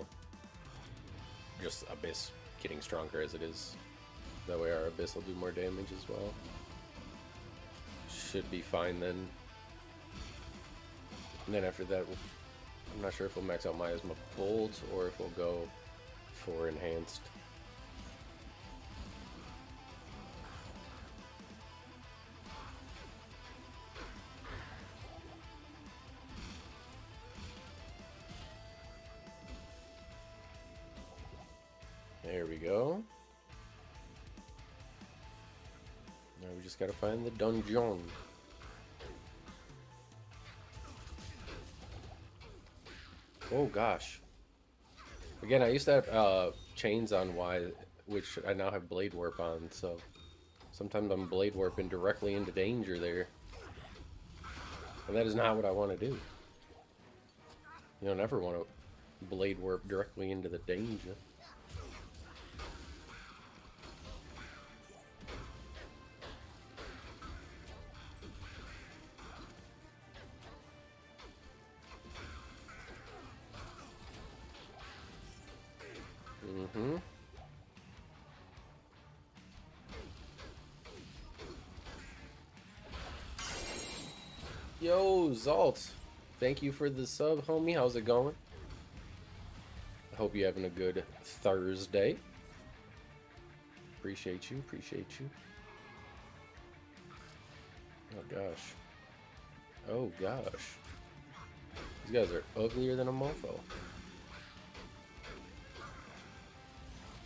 just Abyss getting stronger as it is. That way our Abyss will do more damage as well. Should be fine then. And then after that, I'm not sure if we'll max out Miasma Bolt or if we'll go for Enhanced. There we go. Now we just gotta find the dungeon. Oh gosh. Again, I used to have chains on Y, which I now have Blade Warp on, so sometimes I'm Blade Warping directly into danger there. And that is not what I want to do. You don't ever want to Blade Warp directly into the danger. Yo, Zalt. Thank you for the sub, homie. How's it going? I hope you're having a good Thursday. Appreciate you, appreciate you. Oh, gosh. Oh, gosh. These guys are uglier than a mofo.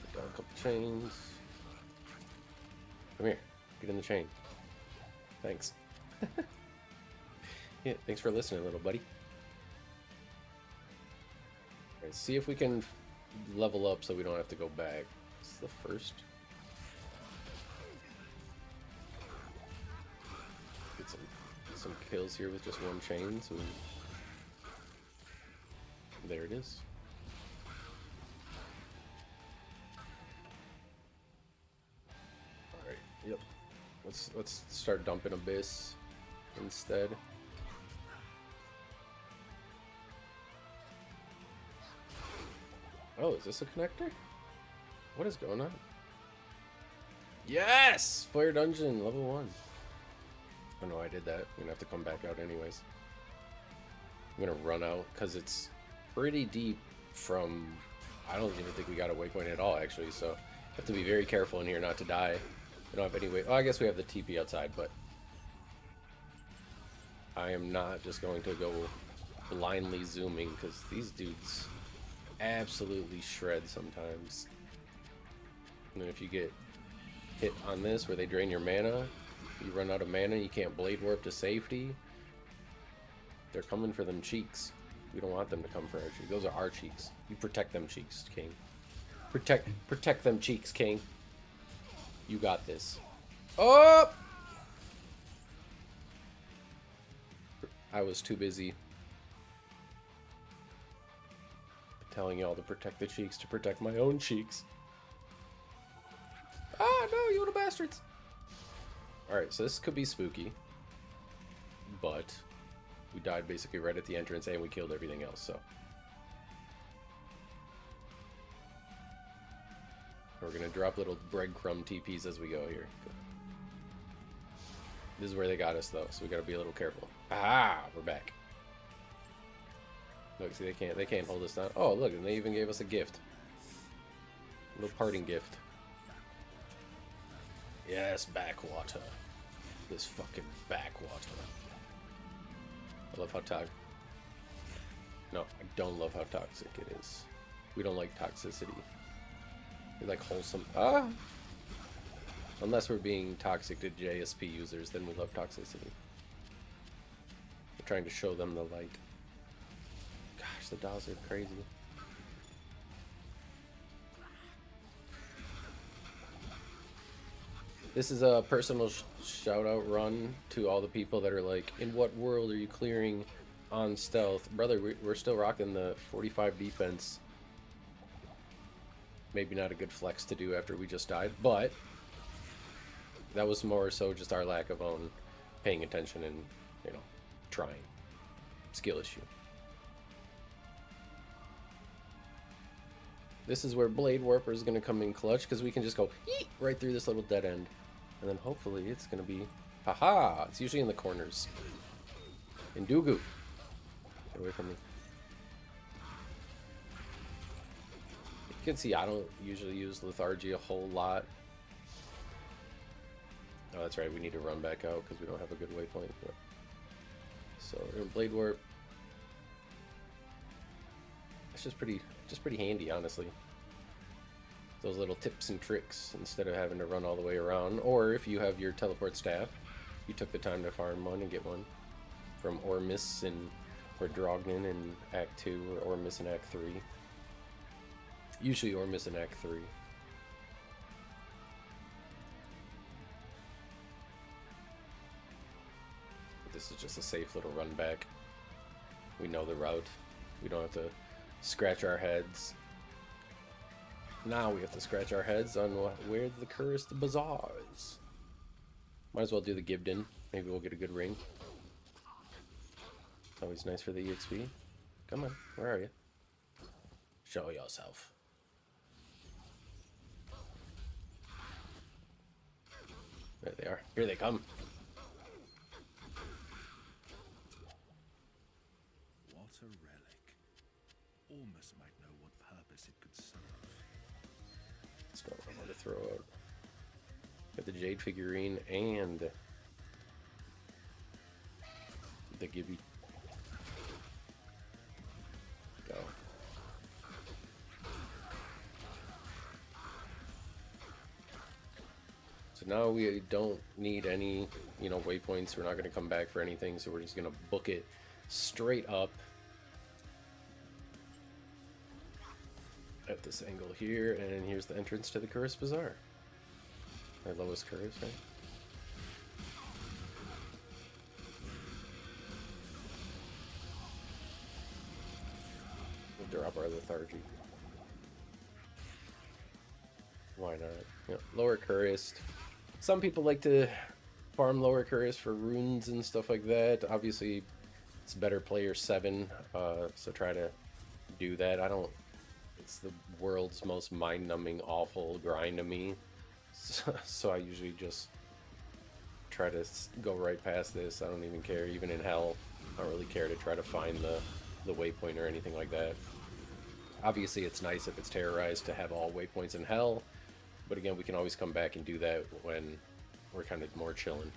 Put down a couple chains. Come here. Get in the chain. Thanks. Yeah, thanks for listening, little buddy. Alright, see if we can level up so we don't have to go back. This is the first. Get some kills here with just one chain. So there it is. Alright, yep. Let's start dumping Abyss instead. Oh, is this a connector? What is going on? Yes! Fire Dungeon, level 1. Oh no, I did that. I'm gonna have to come back out anyways. I'm gonna run out because it's pretty deep from... I don't even think we got a waypoint at all, actually, so have to be very careful in here not to die. We don't have any way... Oh, I guess we have the TP outside, but... I am not just going to go blindly zooming because these dudes... absolutely shred sometimes. And then if you get hit on this where they drain your mana, you run out of mana, you can't Blade Warp to safety. They're coming for them cheeks. We don't want them to come for our cheeks. Those are our cheeks. You protect them cheeks, King. Protect them cheeks, King. You got this. Oh! I was too busy telling y'all to protect the cheeks to protect my own cheeks. Ah, no, you little bastards. Alright, so this could be spooky. But we died basically right at the entrance and we killed everything else, so. We're gonna drop little breadcrumb TPs as we go here. This is where they got us though, so we gotta be a little careful. Ah, we're back. Look, see, they can't hold us down. Oh, look, and they even gave us a gift. A little parting gift. Yes, backwater. This fucking backwater. I love how toxic. No, I don't love how toxic it is. We don't like toxicity. We like wholesome. Ah! Unless we're being toxic to JSP users, then we love toxicity. We're trying to show them the light. Gosh, the dolls are crazy. This is a personal shout out run to all the people that are like, in what world are you clearing on stealth. Brother, we're still rocking the 45 defense. Maybe not a good flex to do after we just died, but that was more so just our lack of paying attention and, you know, trying. Skill issue. This is where Blade Warper is going to come in clutch, because we can just go eat right through this little dead end. And then hopefully it's going to be... Haha! It's usually in the corners. Indugu. Get away from me. You can see I don't usually use Lethargy a whole lot. Oh, that's right. We need to run back out because we don't have a good waypoint. But... So we're going to Blade Warp. It's just pretty handy, honestly. Those little tips and tricks instead of having to run all the way around. Or if you have your teleport staff, you took the time to farm one and get one from Ormus or Drognin in Act 2 or Ormus in Act 3. Usually Ormus in Act 3. This is just a safe little run back. We know the route. We don't have to scratch our heads. Now we have to scratch our heads on where the cursed bazaar is. Might as well do the Gibden. Maybe we'll get a good ring. It's always nice for the EXP. Come on, where are you? Show yourself. There they are. Here they come. What a relic. Almost might know what purpose it could serve. That's not what I want to throw out. Got the Jade figurine and the Gibby. Go. So now we don't need any, you know, waypoints. We're not going to come back for anything, so we're just going to book it straight up at this angle here, and here's the entrance to the Cursed Bazaar. Our lowest curse, right? We'll drop our lethargy. Why not? Yeah, lower Cursed. Some people like to farm lower Cursed for runes and stuff like that. Obviously, it's better player 7, so try to do that. It's the world's most mind-numbing, awful grind to me. So I usually just try to go right past this. I don't even care. Even in hell, I don't really care to try to find the waypoint or anything like that. Obviously, it's nice if it's terrorized to have all waypoints in hell. But again, we can always come back and do that when we're kind of more chilling.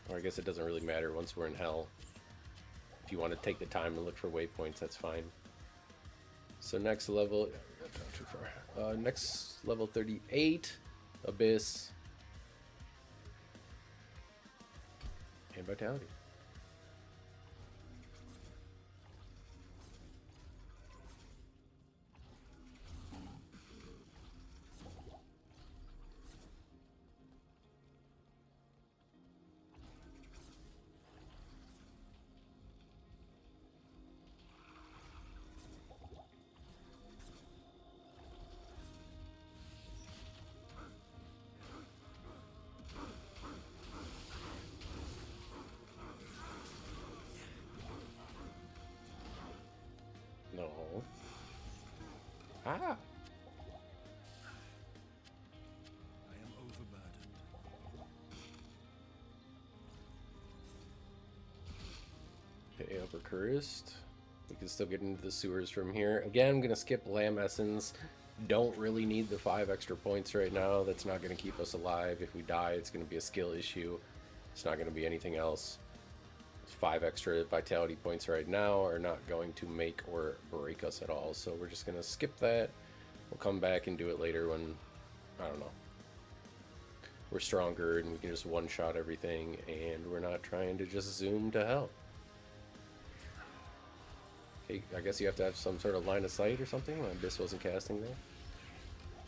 Or I guess it doesn't really matter once we're in hell. If you want to take the time to look for waypoints, that's fine. So next level, not too far. Next level 38, Abyss, and Vitality. No. Ah! I am overburdened. Okay, upper Cursed. We can still get into the sewers from here. Again, I'm going to skip Lamb Essence. Don't really need the 5 extra points right now. That's not going to keep us alive. If we die, it's going to be a skill issue. It's not going to be anything else. 5 extra vitality points right now are not going to make or break us at all. So we're just going to skip that. We'll come back and do it later when, I don't know, we're stronger and we can just one-shot everything and we're not trying to just zoom to hell. Okay, I guess you have to have some sort of line of sight or something. Abyss wasn't casting there.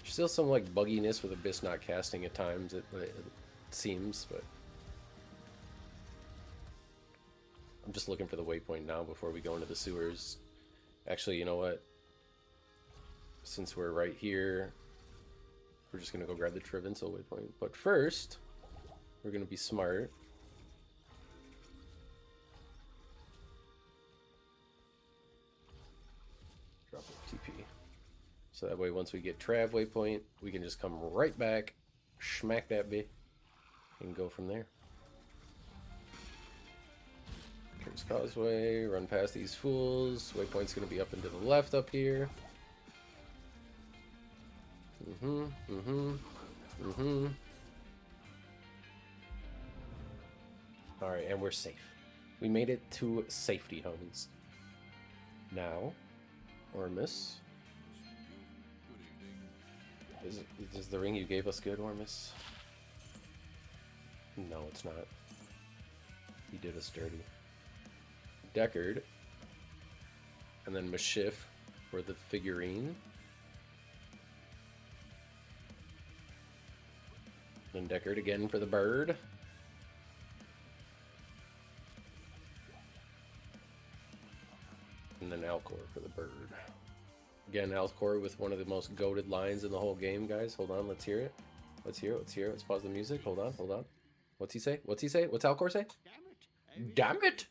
There's still some like bugginess with Abyss not casting at times, it seems, but I'm just looking for the waypoint now before we go into the sewers. Actually, you know what? Since we're right here, we're just gonna go grab the Travinsel waypoint. But first, we're gonna be smart. Drop a TP. So that way, once we get Trav waypoint, we can just come right back, smack that bit, and go from there. Here's Causeway, run past these fools. Waypoint's gonna be up and to the left up here. Alright, and we're safe. We made it to safety homes. Now, Ormus. Is the ring you gave us good, Ormus? No, it's not. He did us dirty. Deckard. And then Mashif for the figurine. Then Deckard again for the bird. And then Alcor for the bird. Again, Alcor with one of the most goated lines in the whole game, guys. Hold on, let's hear it. Let's hear it, let's hear it. Let's pause the music. Hold on, hold on. What's he say? What's he say? What's Alcor say? Damn it!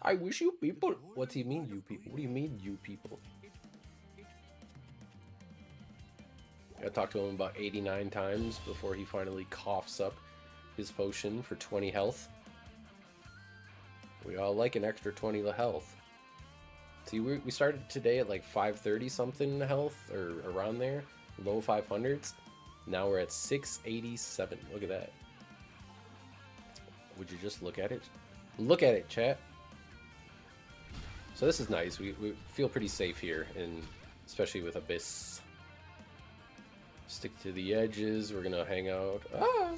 I wish you people... What's he mean, you people? What do you mean, you people? I talked to him about 89 times before he finally coughs up his potion for 20 health. We all like an extra 20 health. See, we started today at like 530 something health, or around there. Low 500s. Now we're at 687. Look at that. Would you just look at it? Look at it, chat. So this is nice. We feel pretty safe here, and especially with Abyss. Stick to the edges. We're gonna hang out. Ah!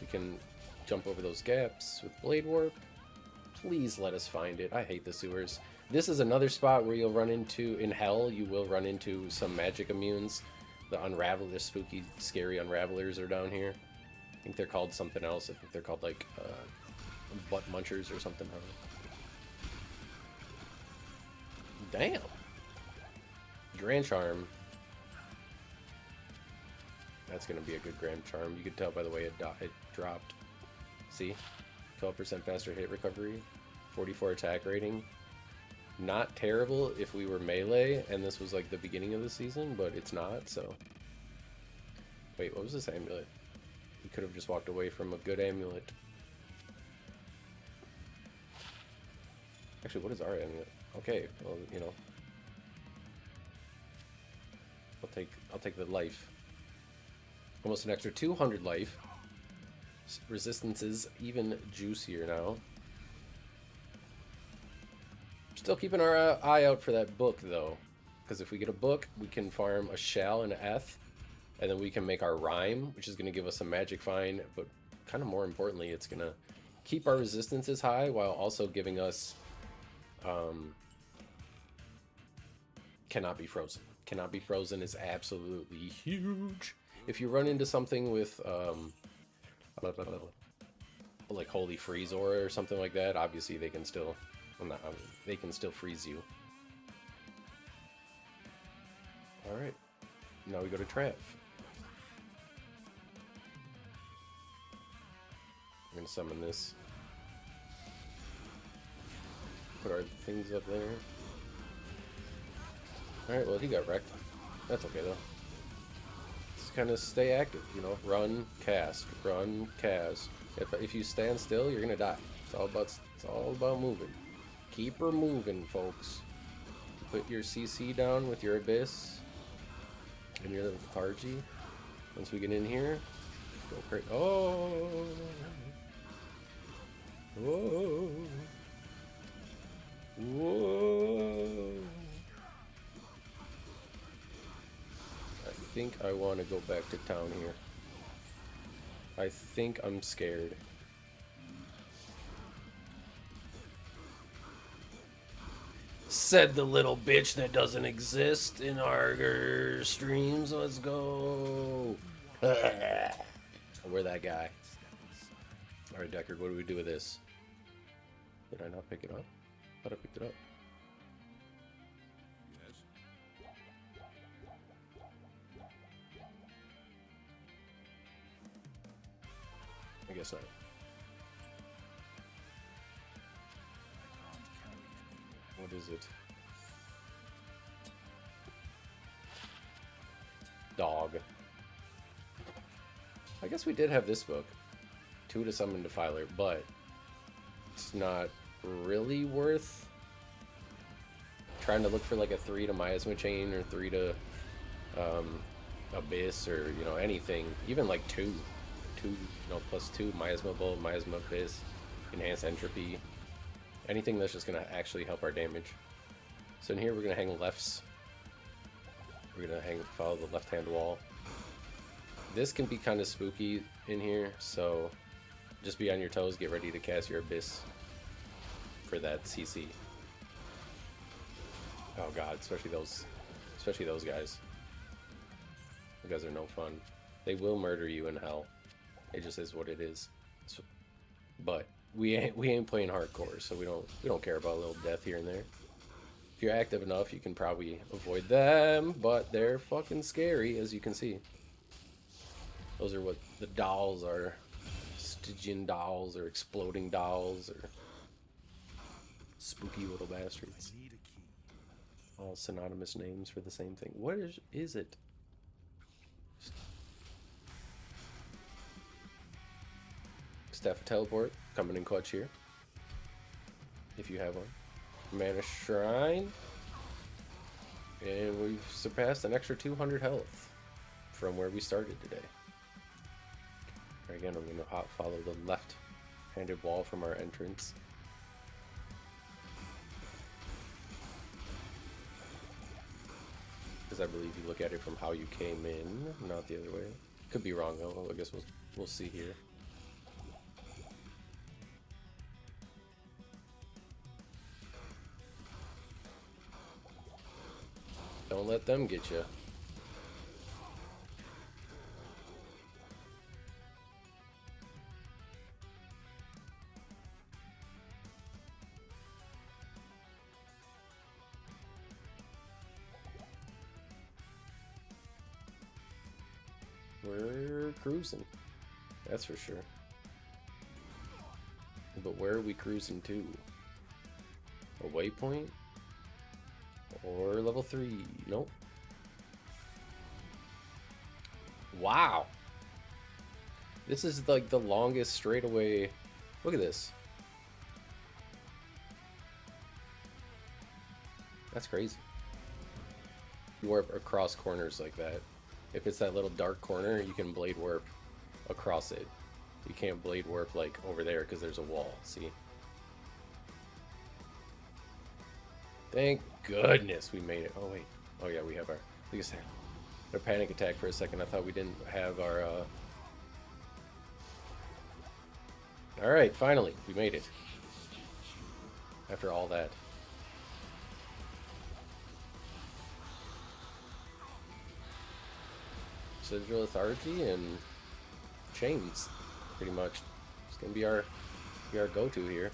We can jump over those gaps with Blade Warp. Please let us find it. I hate the sewers. This is another spot where you'll run into, in Hell, you will run into some magic immunes. The the spooky, scary Unravelers are down here. I think they're called something else. I think they're called like butt munchers or something. Damn. Grand Charm. That's going to be a good Grand Charm. You can tell by the way it dropped. See? 12% faster hit recovery. 44 attack rating. Not terrible if we were melee and this was like the beginning of the season, but it's not, so... Wait, what was this amulet? We could have just walked away from a good amulet. Actually, what is our amulet? Okay, well, you know. I'll take the life. Almost an extra 200 life. Resistance is even juicier now. Still keeping our eye out for that book, though. Because if we get a book, we can farm a Shell and an Eth. And then we can make our Rhyme, which is going to give us a Magic Find. But kind of more importantly, it's going to keep our resistances high while also giving us... Cannot be frozen. Cannot be frozen is absolutely huge. If you run into something with... like Holy Freeze Aura or something like that, obviously they can still... they can still freeze you. Alright. Now we go to Trav. I'm gonna summon this. Put our things up there. Alright, well he got wrecked. That's okay though. Just kind of stay active, you know. Run, cast, run, cast. If you stand still, you're gonna die. It's all about moving. Keep her moving, folks. Put your CC down with your Abyss and your Lethargy. Once we get in here, go crazy. Oh! Whoa! Whoa! I think I want to go back to town here. I think I'm scared. Said the little bitch that doesn't exist in our streams. Let's go. We're that guy. Alright, Deckard, what do we do with this? Did I not pick it up? I thought I picked it up. Yes. I guess not. I can't carry anymore. What is it? Dog. I guess we did have this book. 2 to Summon Defiler, but it's not really worth trying to look for like a 3 to Miasma Chain or 3 to Abyss or, you know, anything. Even like 2, plus 2 Miasma Bolt, Miasma Abyss, Enhanced Entropy. Anything that's just gonna actually help our damage. So in here we're gonna hang lefts. We're gonna follow the left-hand wall. This can be kind of spooky in here, so just be on your toes. Get ready to cast your Abyss for that CC. Oh god, especially those guys. Those guys are no fun. They will murder you in hell. It just is what it is. So, but we ain't playing hardcore, so we don't care about a little death here and there. If you're active enough, you can probably avoid them, but they're fucking scary, as you can see. Those are what the dolls are. Stygian dolls, or exploding dolls, or spooky little bastards. I need a key. All synonymous names for the same thing. What is it? Staff Teleport, coming in clutch here. If you have one. Mana Shrine. And we've surpassed an extra 200 health from where we started today. Again, I'm going to follow the left-handed wall from our entrance. Because I believe you look at it from how you came in, not the other way. Could be wrong though. I guess we'll see here. Don't let them get you. We're cruising. That's for sure. But where are we cruising to? A waypoint? Or level 3? Nope. Wow. This is like the longest straightaway. Look at this. That's crazy. You warp across corners like that. If it's that little dark corner, you can blade warp across it. You can't blade warp like over there because there's a wall, see? Thank goodness we made it. Oh wait. Oh yeah, we have our, like I said, a panic attack for a second. I thought we didn't have our Alright, finally, we made it. After all that. Sigil Authority and chains, pretty much. It's gonna be our go-to here.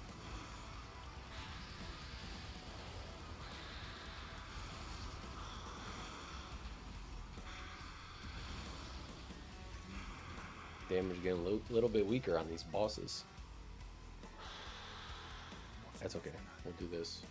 Damage getting a little bit weaker on these bosses. That's okay. We'll do this.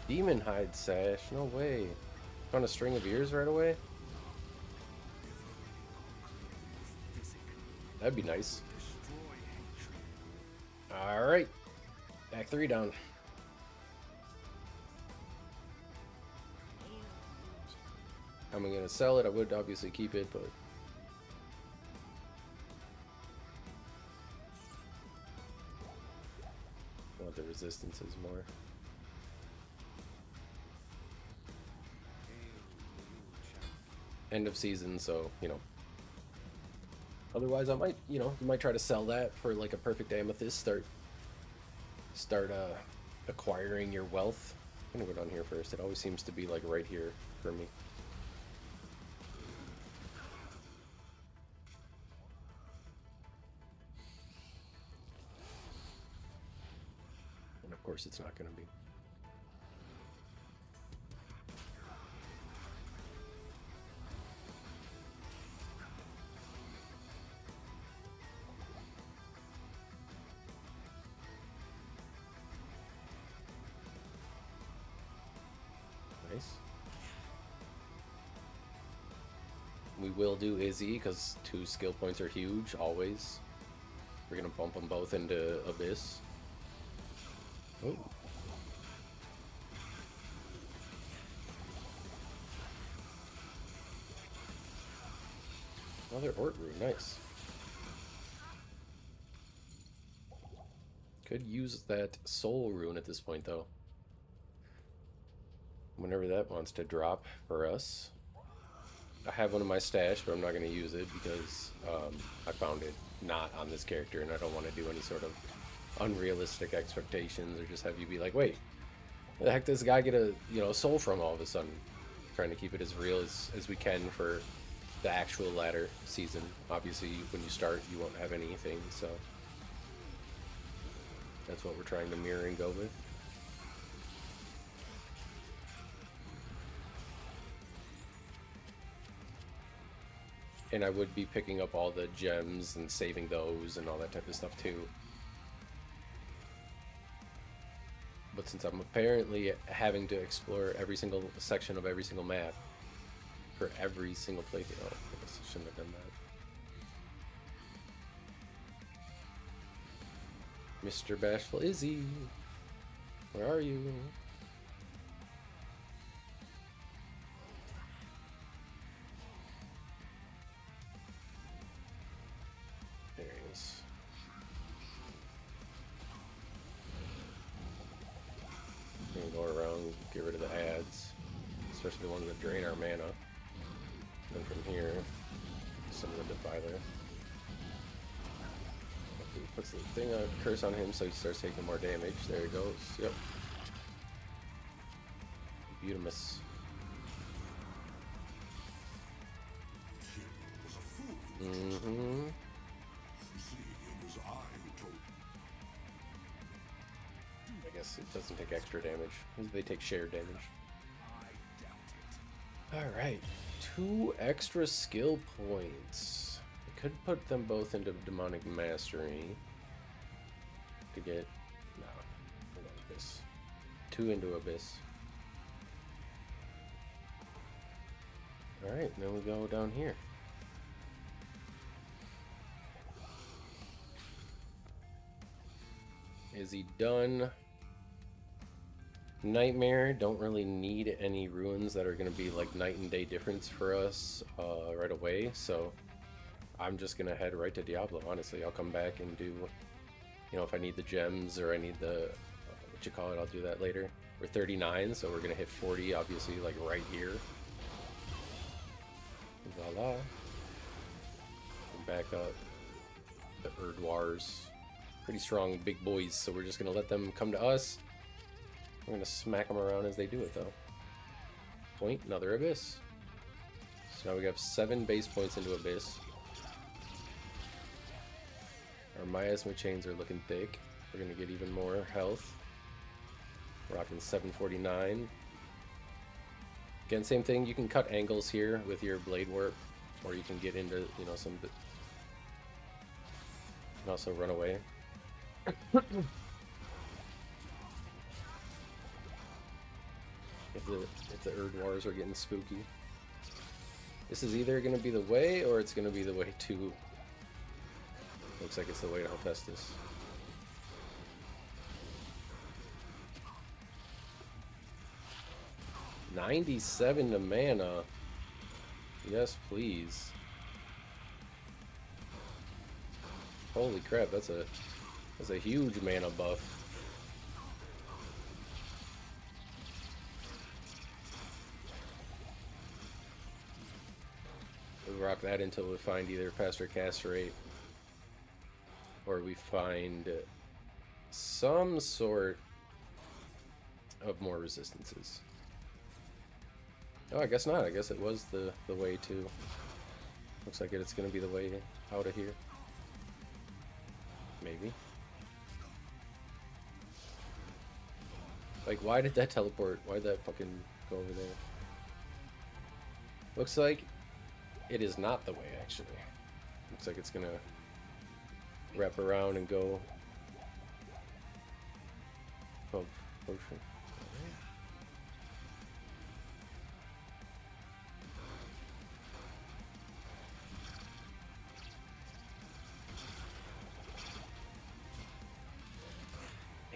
Demon Hide Sash, no way. Found a string of ears right away? That'd be nice. Alright. Act 3 down. I'm gonna sell it. I would obviously keep it, but I want the resistances more. End of season, so, you know. Otherwise, I might, you know, you might try to sell that for like a perfect amethyst. Start start acquiring your wealth. I'm gonna go down here first. It always seems to be like right here for me. And of course it's not gonna be. Nice. We will do Izzy because 2 skill points are huge, always. We're gonna bump them both into Abyss. Oh. Another Ort rune, nice. Could use that soul rune at this point though. Whenever that wants to drop for us. I have one in my stash, but I'm not going to use it because I found it not on this character, and I don't want to do any sort of unrealistic expectations or just have you be like, wait, where the heck does this guy get a soul from all of a sudden? Trying to keep it as real as we can for the actual ladder season. Obviously, when you start, you won't have anything, so that's what we're trying to mirror and go with. And I would be picking up all the gems and saving those and all that type of stuff too. But since I'm apparently having to explore every single section of every single map for every single playthrough, oh, I guess I shouldn't have done that. Mr. Bashful Izzy, where are you? Get rid of the ads, especially the ones that drain our mana. Then from here, some of the Defiler. He puts the thing on curse on him, so he starts taking more damage. There he goes. Yep. Beautimus. Mm-hmm. I guess it doesn't take extra damage. They take shared damage. Alright. 2 extra skill points. I could put them both into Demonic Mastery. To get... No. Abyss. 2 into Abyss. Alright, then we go down here. Is he done? Nightmare, don't really need any ruins that are going to be like night and day difference for us right away, so I'm just going to head right to Diablo, honestly. I'll come back and do, if I need the gems or I need the, I'll do that later. We're 39, so we're going to hit 40, obviously, like right here. Voila. And back up. The Erdwars. Pretty strong big boys, so we're just going to let them come to us. We're going to smack them around as they do it, though. Point, another Abyss. So now we have 7 base points into Abyss. Our Miasma chains are looking thick. We're going to get even more health. Rocking 749. Again, same thing. You can cut angles here with your Blade Warp, or you can get into, some... You can also run away. If the Erdwars are getting spooky. This is either going to be the way, or it's going to be the way to... Looks like it's the way to Hephaestus. $97 to mana. Yes, please. Holy crap, that's a huge mana buff. We'll rock that until we find either faster cast rate or we find some sort of more resistances. Oh, I guess not. I guess it was the way to. Looks like it's going to be the way out of here. Maybe. Like, why did that teleport? Why did that fucking go over there? Looks like it is not the way, actually. Looks like it's going to wrap around and go. Oh, potion.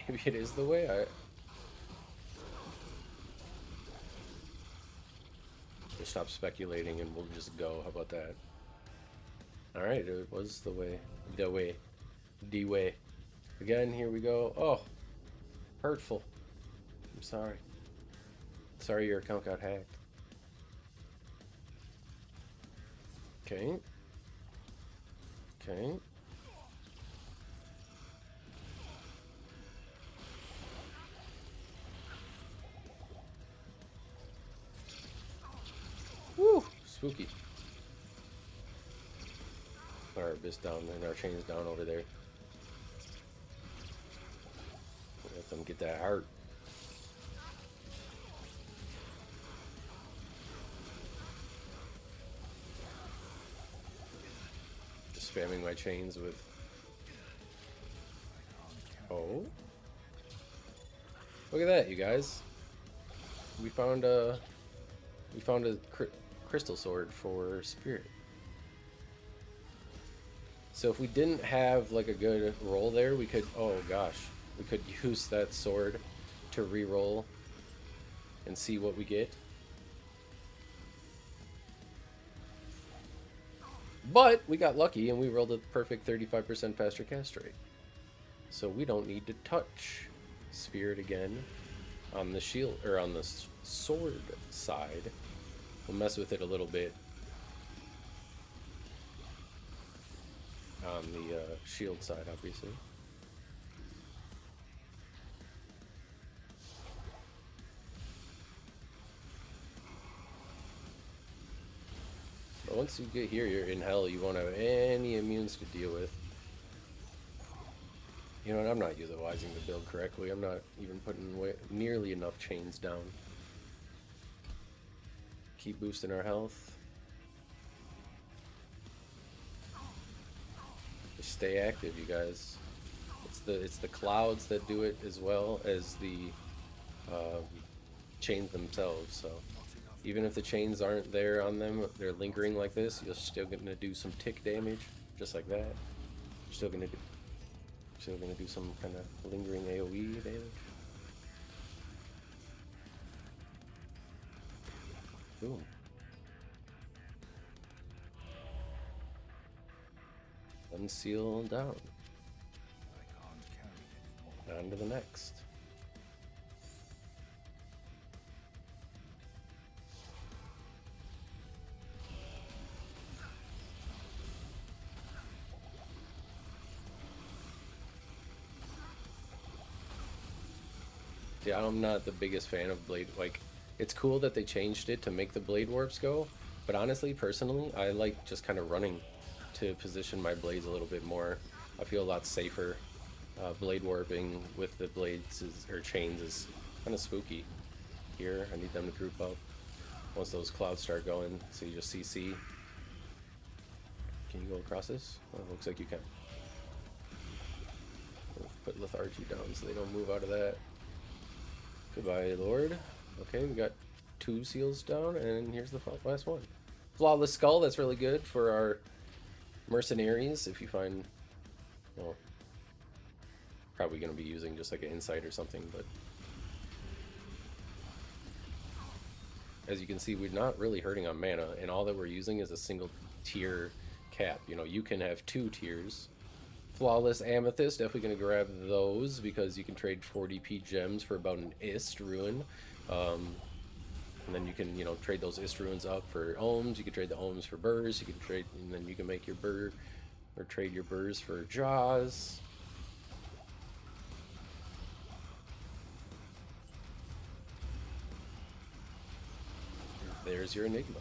Maybe it is the way. We'll stop speculating and we'll just go. How about that? Alright, it was the way. The way. The way. Again, here we go. Oh. Hurtful. I'm sorry. Sorry your account got hacked. Okay. Okay. Woo! Spooky. Our abyss down and our chains down over there. Let them get that heart. Just spamming my chains with. Oh. Look at that, you guys. We found a crystal sword for spirit. So if we didn't have like a good roll there, we could, oh gosh, we could use that sword to re-roll and see what we get. But we got lucky and we rolled a perfect 35% faster cast rate. So we don't need to touch spirit again on the shield, or on the sword side. We'll mess with it a little bit on the shield side, obviously. But once you get here, you're in hell. You won't have any immunes to deal with. You know what? I'm not utilizing the build correctly. I'm not even putting nearly enough chains down. Keep boosting our health. Just stay active, you guys. It's the clouds that do it as well as the chains themselves. So even if the chains aren't there on them, they're lingering like this. You're still gonna do some tick damage, just like that. You're still gonna do some kind of lingering AOE damage. Boom. Unseal down. On to the next. Yeah, I'm not the biggest fan of blade. Like, it's cool that they changed it to make the blade warps go, but honestly, personally, I like just kind of running to position my blades a little bit more. I feel a lot safer. Blade warping with the blades or chains is kind of spooky. Here, I need them to group up once those clouds start going. So you just CC. Can you go across this? Oh, looks like you can. Put lethargy down so they don't move out of that. Goodbye, Lord. Okay, we got 2 seals down, and here's the last one. Flawless Skull, that's really good for our mercenaries. If you find, well, probably going to be using just like an insight or something, but as you can see, we're not really hurting on mana, and all that we're using is a single tier cap. You know, you can have 2 tiers. Flawless Amethyst, definitely going to grab those because you can trade 40p gems for about an Ist Ruin. And then you can, you know, trade those Ist Ruins up for Ohms. You can trade the Ohms for Burrs. You can trade, and then you can make your Burr, or trade your Burrs for Jaws. there's your Enigma.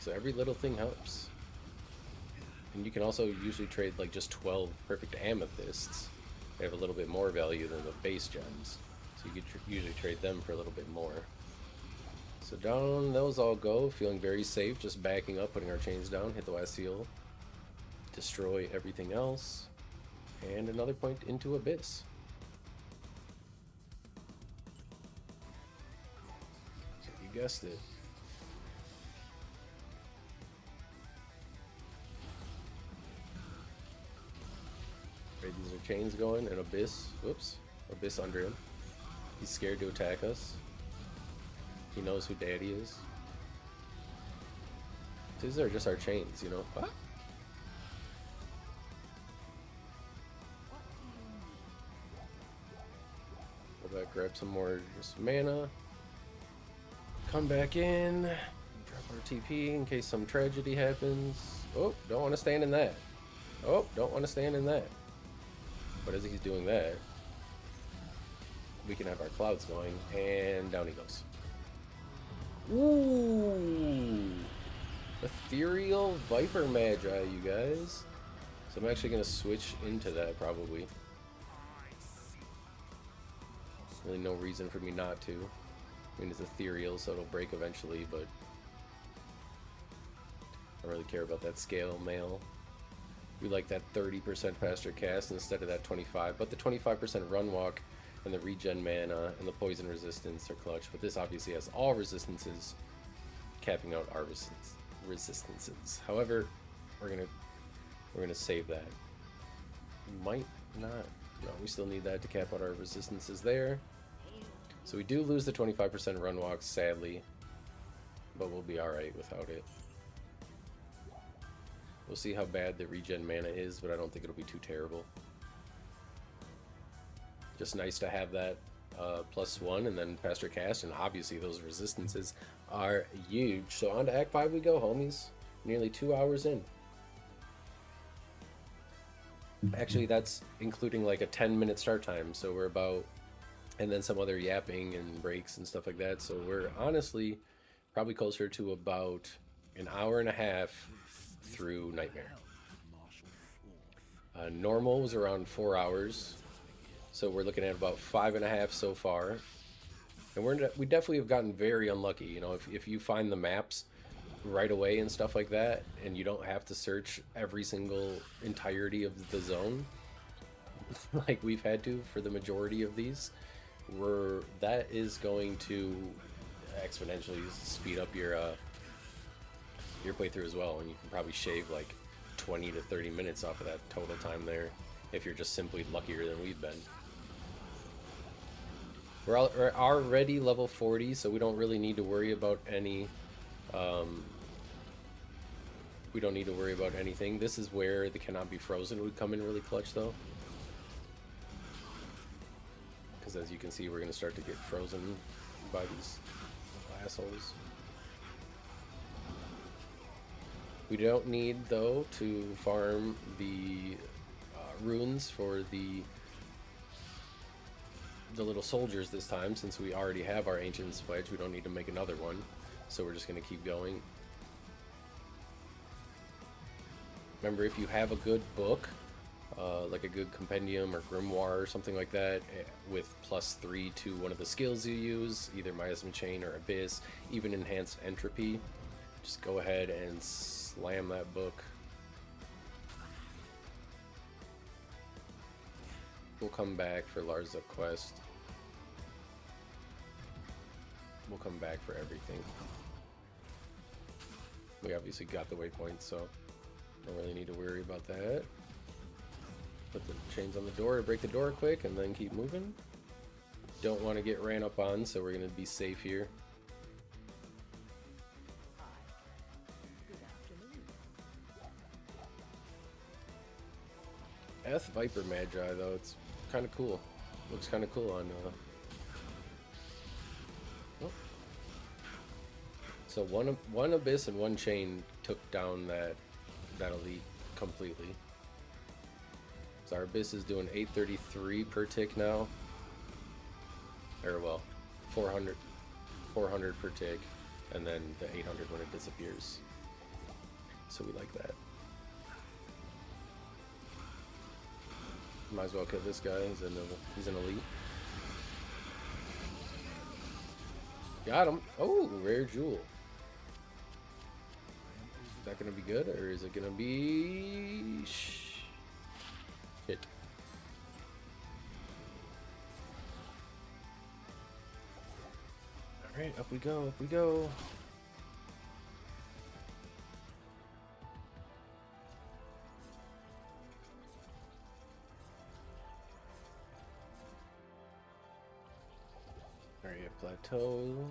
So every little thing helps. And you can also usually trade like just 12 perfect amethysts. They have a little bit more value than the base gems. So you could usually trade them for a little bit more. So down those all go, feeling very safe, just backing up, putting our chains down, hit the last seal, destroy everything else, and another point into Abyss. So you guessed it. Right, these are chains going, and Abyss, whoops, Abyss under him. He's scared to attack us. He knows who Daddy is. These are just our chains, you know? What? Go back, grab some more just mana. Come back in. Drop our TP in case some tragedy happens. Oh, don't want to stand in that. Oh, don't want to stand in that. But as he's doing that, we can have our clouds going, and down he goes. Ooh! Ethereal Viper Magi, you guys. So I'm actually going to switch into that, probably. Really no reason for me not to. I mean, it's ethereal, so it'll break eventually, but I don't really care about that scale mail. We like that 30% faster cast instead of that 25, but the 25% run walk and the regen mana and the poison resistance are clutch, but this obviously has all resistances, capping out our resistances. However, we're gonna save that. Might not. No, we still need that to cap out our resistances there. So we do lose the 25% run walk, sadly, but we'll be alright without it. We'll see how bad the regen mana is, but I don't think it'll be too terrible. Just nice to have that +1 and then faster cast, and obviously those resistances are huge. So on to Act 5 we go, homies. Nearly 2 hours in. Actually, that's including like a 10-minute start time, so we're about, and then some other yapping and breaks and stuff like that. So we're honestly probably closer to about an hour and a half through Nightmare. Normal was around 4 hours, so we're looking at about 5.5 so far. And we definitely have gotten very unlucky. You know, if you find the maps right away and stuff like that, and you don't have to search every single entirety of the zone, like we've had to for the majority of these, that is going to exponentially speed up your playthrough as well, and you can probably shave like 20 to 30 minutes off of that total time there if you're just simply luckier than we've been. We're already level 40, so we don't really need to worry about any we don't need to worry about anything. This is where the Cannot Be Frozen would come in really clutch though, because as you can see, we're going to start to get frozen by these assholes. We don't need, though, to farm the runes for the little soldiers this time, since we already have our Ancient's Pledge. We don't need to make another one, so we're just going to keep going. Remember, if you have a good book, like a good compendium or grimoire or something like that, with +3 to one of the skills you use, either Miasma Chain or Abyss, even Enhanced Entropy, just go ahead and slam that book. We'll come back for Larza quest. We'll come back for everything. We obviously got the waypoint, so don't really need to worry about that. Put the chains on the door to break the door quick and then keep moving. Don't want to get ran up on, so we're going to be safe here. Viper Magi, though, it's kind of cool. Looks kind of cool on oh. So one Abyss and one Chain took down that elite completely. So our Abyss is doing 833 per tick now. Or well, 400 per tick. and then the 800 when it disappears. So we like that. Might as well kill this guy. He's an elite. Got him. Oh, rare jewel. Is that gonna be good, or is it gonna be shit? All right, up we go. Up we go. Area plateau.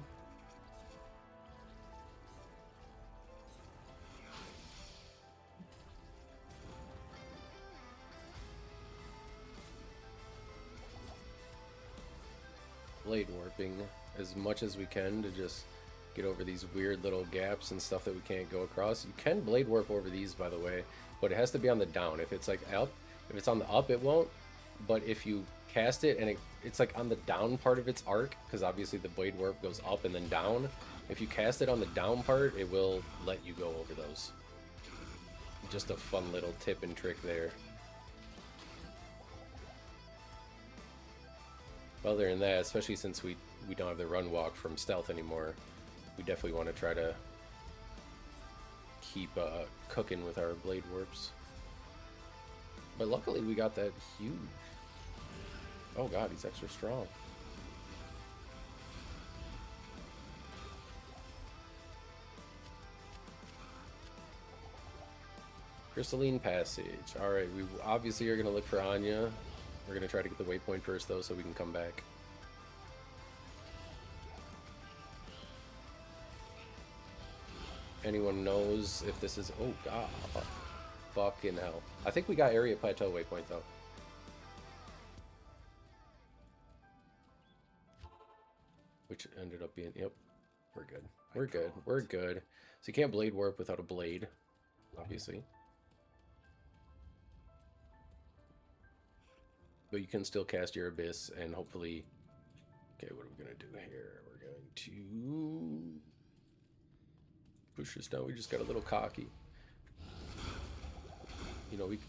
Blade warping as much as we can to just get over these weird little gaps and stuff that we can't go across. You can blade warp over these, by the way, but it has to be on the down. If it's like up, if it's on the up, it won't. But if you cast it and it's like on the down part of its arc, because obviously the blade warp goes up and then down. If you cast it on the down part, it will let you go over those. Just a fun little tip and trick there. Other than that, especially since we don't have the run walk from stealth anymore, we definitely want to try to keep cooking with our blade warps. But luckily we got that huge. Oh god, he's extra strong. Crystalline Passage. Alright, we obviously are going to look for Anya. We're going to try to get the waypoint first, though, so we can come back. Anyone knows if this is... Oh, God. Fucking hell. I think we got area plateau waypoint, though. Which ended up being... Yep. We're good. We're good. We're good. So you can't blade warp without a blade, obviously. But you can still cast your Abyss and hopefully... Okay, what are we going to do here? We're going to... push this down. We just got a little cocky. You know, we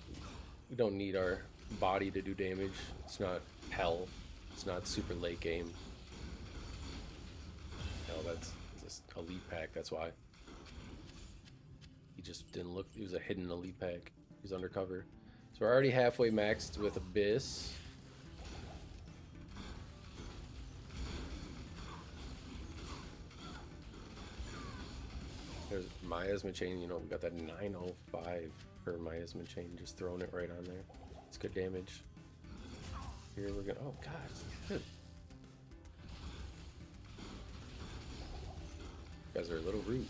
don't need our body to do damage. It's not hell. It's not super late game. No, that's just elite pack, that's why. He just didn't look... He was a hidden elite pack. He was undercover. So we're already halfway maxed with Abyss. There's Miasma chain, you know, we got that 905 for Miasma chain, just throwing it right on there. It's good damage. Here we're gonna... Oh, God. Good. You guys are a little rude.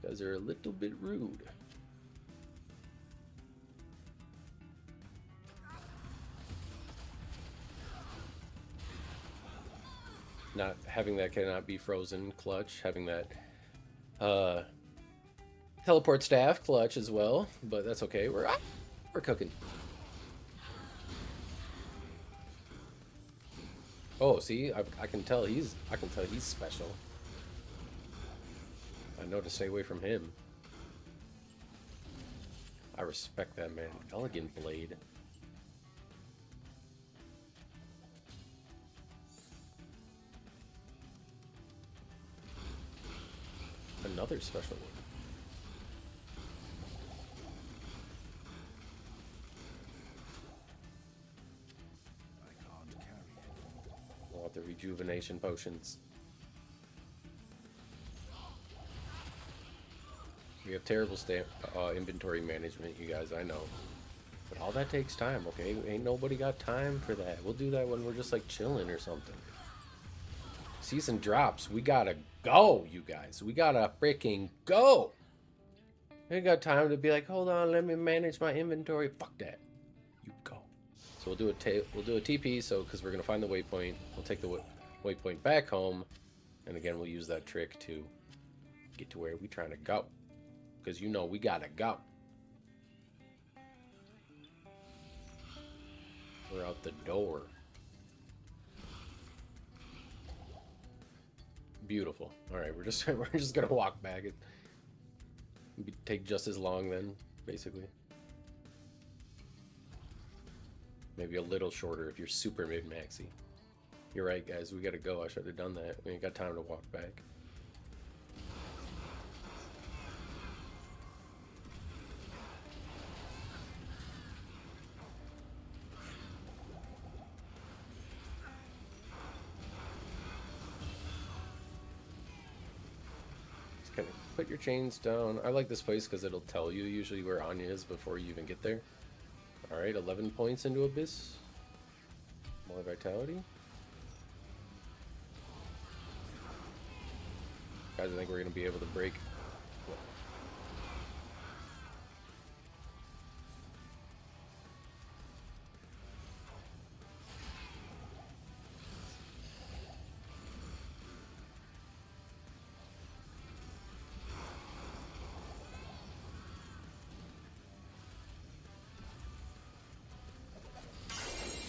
You guys are a little bit rude. Not having that cannot be frozen clutch, having that teleport staff clutch as well, but that's okay. We're cooking. Oh, see, I can tell he's special. I know to stay away from him. I respect that man. Elegant blade. Another special one. I can't carry it. I want the rejuvenation potions. We have terrible inventory management, you guys, I know. But all that takes time, okay? Ain't nobody got time for that. We'll do that when we're just like chilling or something. Season drops. We gotta go, you guys. We gotta freaking go. We ain't got time to be like, hold on, let me manage my inventory. Fuck that. You go. So we'll do a TP. So because we're gonna find the waypoint, we'll take the waypoint back home, and again we'll use that trick to get to where we trying to go. Because you know we gotta go. We're out the door. Beautiful. All right, we're just we're just gonna walk back. It take just as long then, basically. Maybe a little shorter if you're super mid-maxi. You're right, guys. We gotta go. I should have done that. We ain't got time to walk back. Just kind of put your chains down. I like this place because it'll tell you usually where Anya is before you even get there. All right, 11 points into Abyss. More vitality. Guys, I think we're going to be able to break.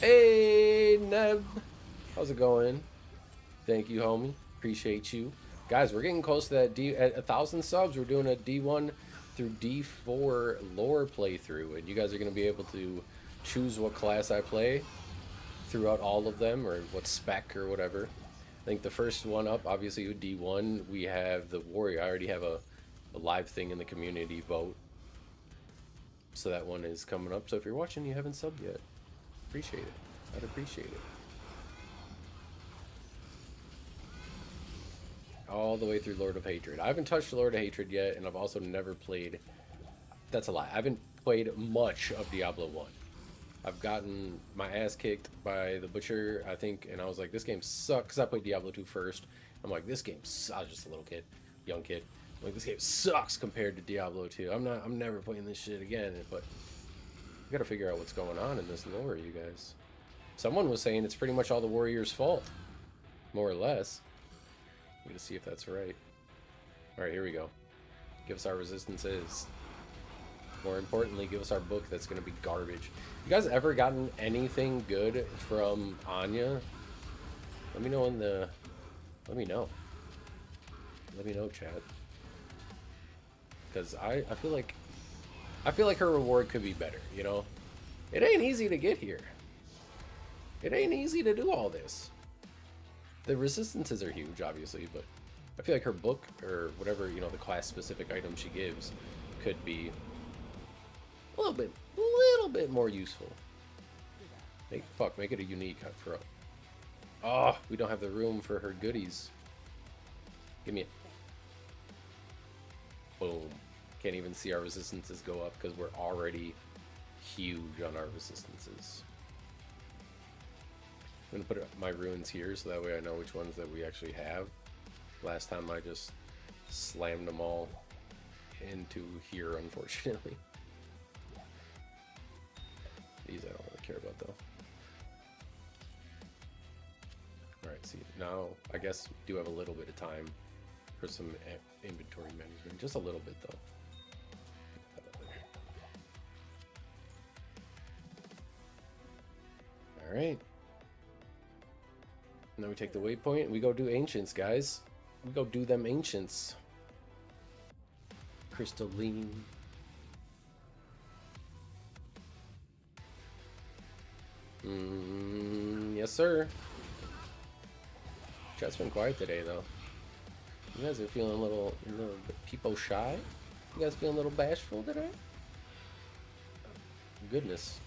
Hey, Neb. How's it going? Thank you, homie. Appreciate you. Guys, we're getting close to that at 1,000 subs. We're doing a D1 through D4 lore playthrough, and you guys are going to be able to choose what class I play throughout all of them, or what spec or whatever. I think the first one up, obviously with D1, we have the warrior. I already have a live thing in the community vote, so that one is coming up. So if you're watching, you haven't subbed yet, appreciate it. I'd appreciate it. All the way through Lord of Hatred. I haven't touched Lord of Hatred yet, and I've also never played... That's a lie. I haven't played much of Diablo 1. I've gotten my ass kicked by the Butcher, I think, and I was like, this game sucks, because I played Diablo 2 first. I'm like, this game sucks. I was just a little kid, young kid. I'm like, this game sucks compared to Diablo 2. I'm never playing this shit again, but we gotta figure out what's going on in this lore, you guys. Someone was saying it's pretty much all the warrior's fault, more or less. I'm gonna see if that's right. Alright, here we go. Give us our resistances. More importantly, give us our book that's gonna be garbage. You guys ever gotten anything good from Anya? Let me know in the... Let me know. Let me know, chat. Because I feel like... I feel like her reward could be better, you know? It ain't easy to get here. It ain't easy to do all this. The resistances are huge, obviously, but I feel like her book, or whatever, you know, the class-specific item she gives, could be a little bit more useful. Make it a unique for... Oh, we don't have the room for her goodies. Give me it. Boom. Can't even see our resistances go up because we're already huge on our resistances. I'm gonna put my runes here so that way I know which ones that we actually have. Last time I just slammed them all into here, unfortunately. These I don't really care about though. Alright, see, now I guess we do have a little bit of time for some inventory management. Just a little bit though. Alright. And then we take the waypoint and we go do ancients, guys. We go do them ancients. Crystalline. Yes, sir. Chat's been quiet today, though. You guys are feeling a little bit people shy? You guys feeling a little bashful today? Goodness.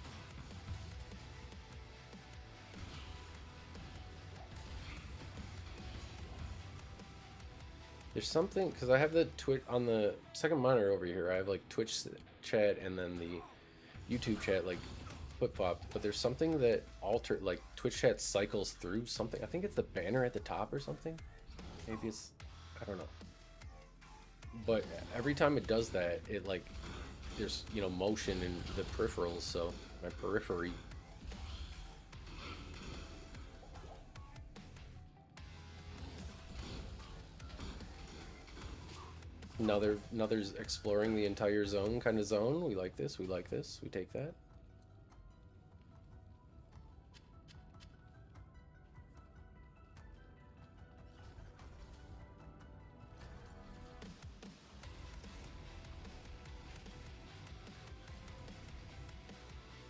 There's something, because I have the Twitch on the second monitor over here. I have like Twitch chat and then the YouTube chat like flip-flop. But there's something that like Twitch chat cycles through something. I think it's the banner at the top or something. Maybe it's, I don't know. But every time it does that, it like, there's, you know, motion in the peripherals, so my periphery. Another's exploring the entire zone kind of zone. We like this, we like this, we take that.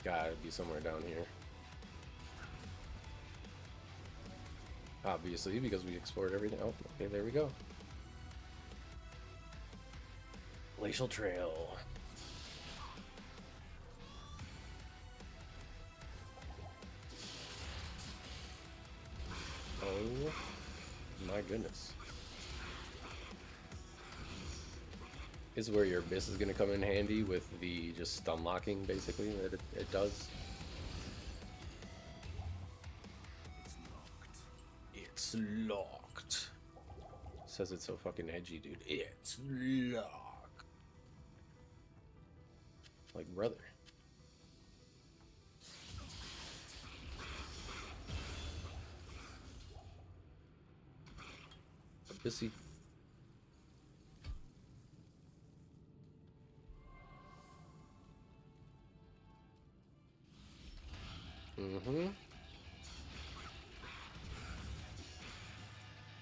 Gotta be somewhere down here. Obviously, because we explored everything. Oh, okay, there we go. Glacial Trail. Oh my goodness. Is where your Abyss is going to come in handy with the just unlocking, basically, that it does. It's locked. Says it's so fucking edgy, dude. It's locked. Like, brother. Abyssy.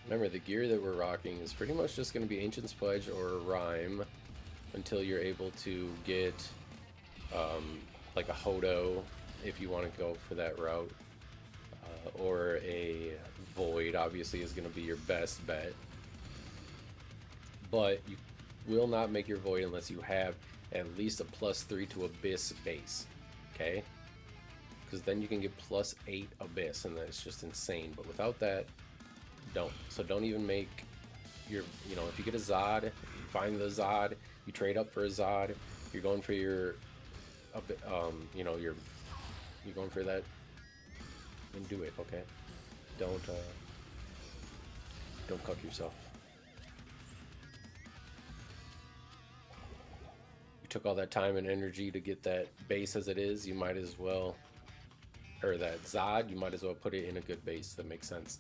Remember, the gear that we're rocking is pretty much just going to be Ancient's Pledge or Rhyme until you're able to get like a Hodo if you want to go for that route, or a Void obviously is going to be your best bet, but you will not make your Void unless you have at least a +3 to Abyss base, okay? Because then you can get +8 Abyss, and that's just insane. But without that, don't. So don't even make your, you know, if you get a Zod, you find the Zod, you trade up for a Zod, you're going for your, you know, you're going for that, then do it, okay? Don't cuck yourself. You took all that time and energy to get that base as it is, you might as well, or that Zod, you might as well put it in a good base that makes sense.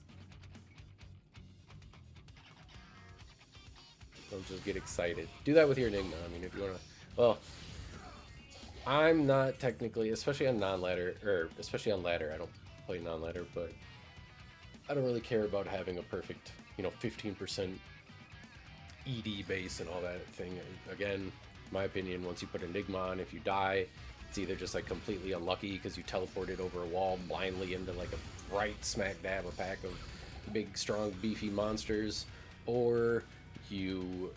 Don't just get excited. Do that with your Enigma. I mean, if you want to... Well, I'm not technically, especially on non-ladder, or especially on ladder, I don't play non-ladder, but I don't really care about having a perfect, you know, 15% ED base and all that thing. Again, my opinion, once you put Enigma on, if you die, it's either just like completely unlucky because you teleported over a wall blindly into like a right smack dab a pack of big, strong, beefy monsters, or you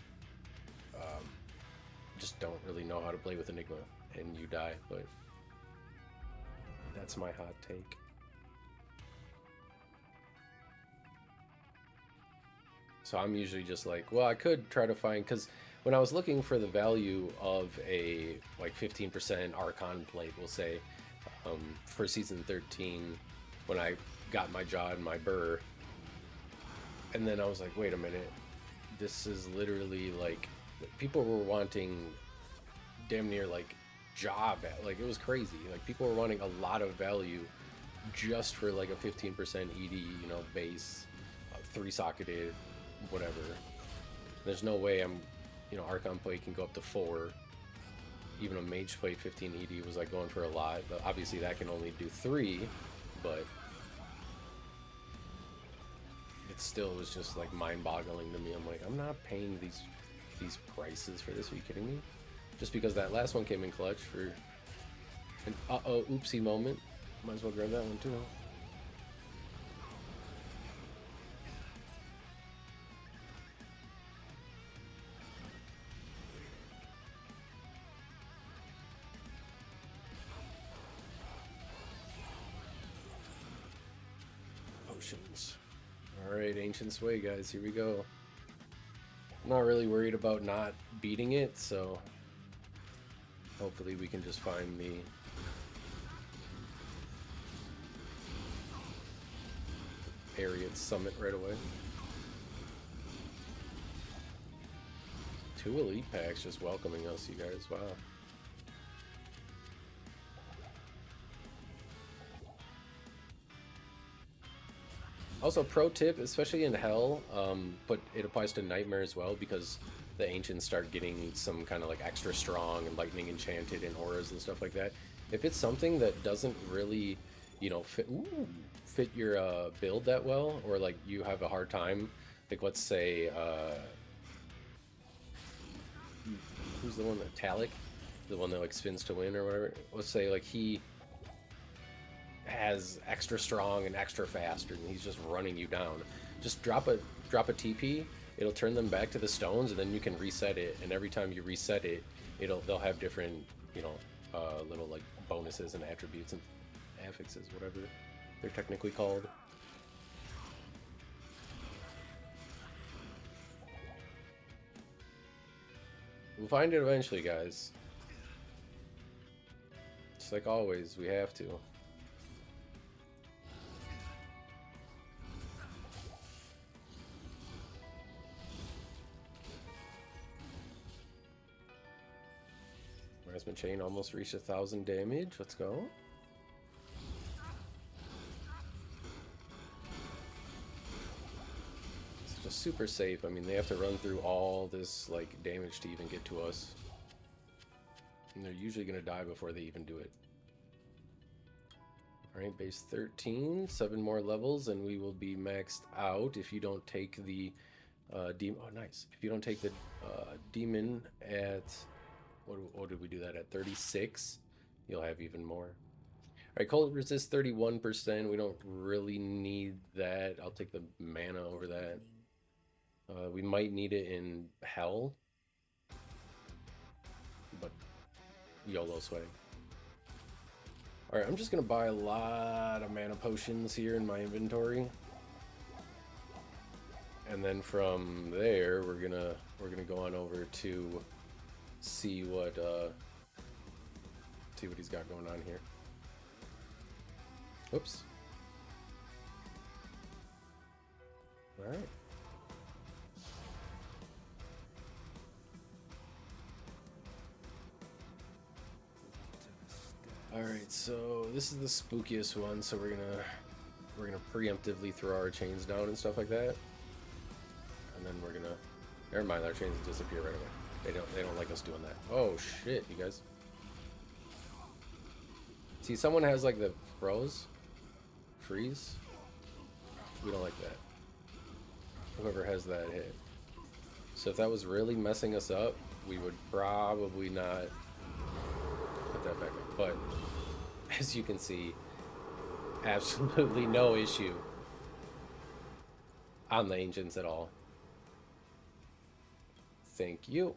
just don't really know how to play with Enigma and you die. But that's my hot take. So I'm usually just like, well, I could try to find, because when I was looking for the value of a like 15% Archon plate, we'll say, for season 13, when I got my jaw and my burr, and then I was like, wait a minute, this is literally like, people were wanting damn near like job, like it was crazy. Like people were wanting a lot of value just for like a 15% ED, you know, base, 3-socketed, whatever. There's no way I'm, you know, Archon plate can go up to 4. Even a Mage plate 15 ED was like going for a lot, but obviously that can only do 3, but it still was just like mind-boggling to me. I'm like, I'm not paying these prices for this. Are you kidding me? Just because that last one came in clutch for an oopsie moment. Might as well grab that one too. Potions. Alright, Ancient Sway, guys, here we go. I'm not really worried about not beating it, so hopefully we can just find the area summit right away. 2 elite packs just welcoming us, you guys. Wow. Also, pro tip, especially in Hell, but it applies to Nightmare as well, because the Ancients start getting some kind of like extra strong and lightning enchanted and auras and stuff like that. If it's something that doesn't really, you know, fit your build that well, or like you have a hard time, like let's say, who's the one that Talik, the one that like spins to win or whatever. Let's say like he has extra strong and extra fast, and he's just running you down. Just drop a TP, it'll turn them back to the stones, and then you can reset it. And every time you reset it, they'll have different, you know, little like bonuses and attributes and affixes, whatever they're technically called. We'll find it eventually, guys. Just like always, we have to. Miasma chain almost reached 1,000 damage. Let's go. It's just super safe. I mean, they have to run through all this like damage to even get to us. And they're usually going to die before they even do it. Alright, base 13. 7 more levels and we will be maxed out if you don't take the demon. Oh, nice. If you don't take the demon at... What did we do that at? 36? You'll have even more. Alright, cold resist 31%. We don't really need that. I'll take the mana over that. We might need it in hell. But YOLO sway. Alright, I'm just gonna buy a lot of mana potions here in my inventory. And then from there we're gonna go on over to see what he's got going on here. Oops. All right. All right, so this is the spookiest one, so we're gonna preemptively throw our chains down and stuff like that. And then we're gonna, never mind, our chains disappear right away. They don't like us doing that. Oh shit, you guys. See, someone has like the freeze. We don't like that. Whoever has that hit. So if that was really messing us up, we would probably not put that back up. But as you can see, absolutely no issue on the ancients at all. Thank you.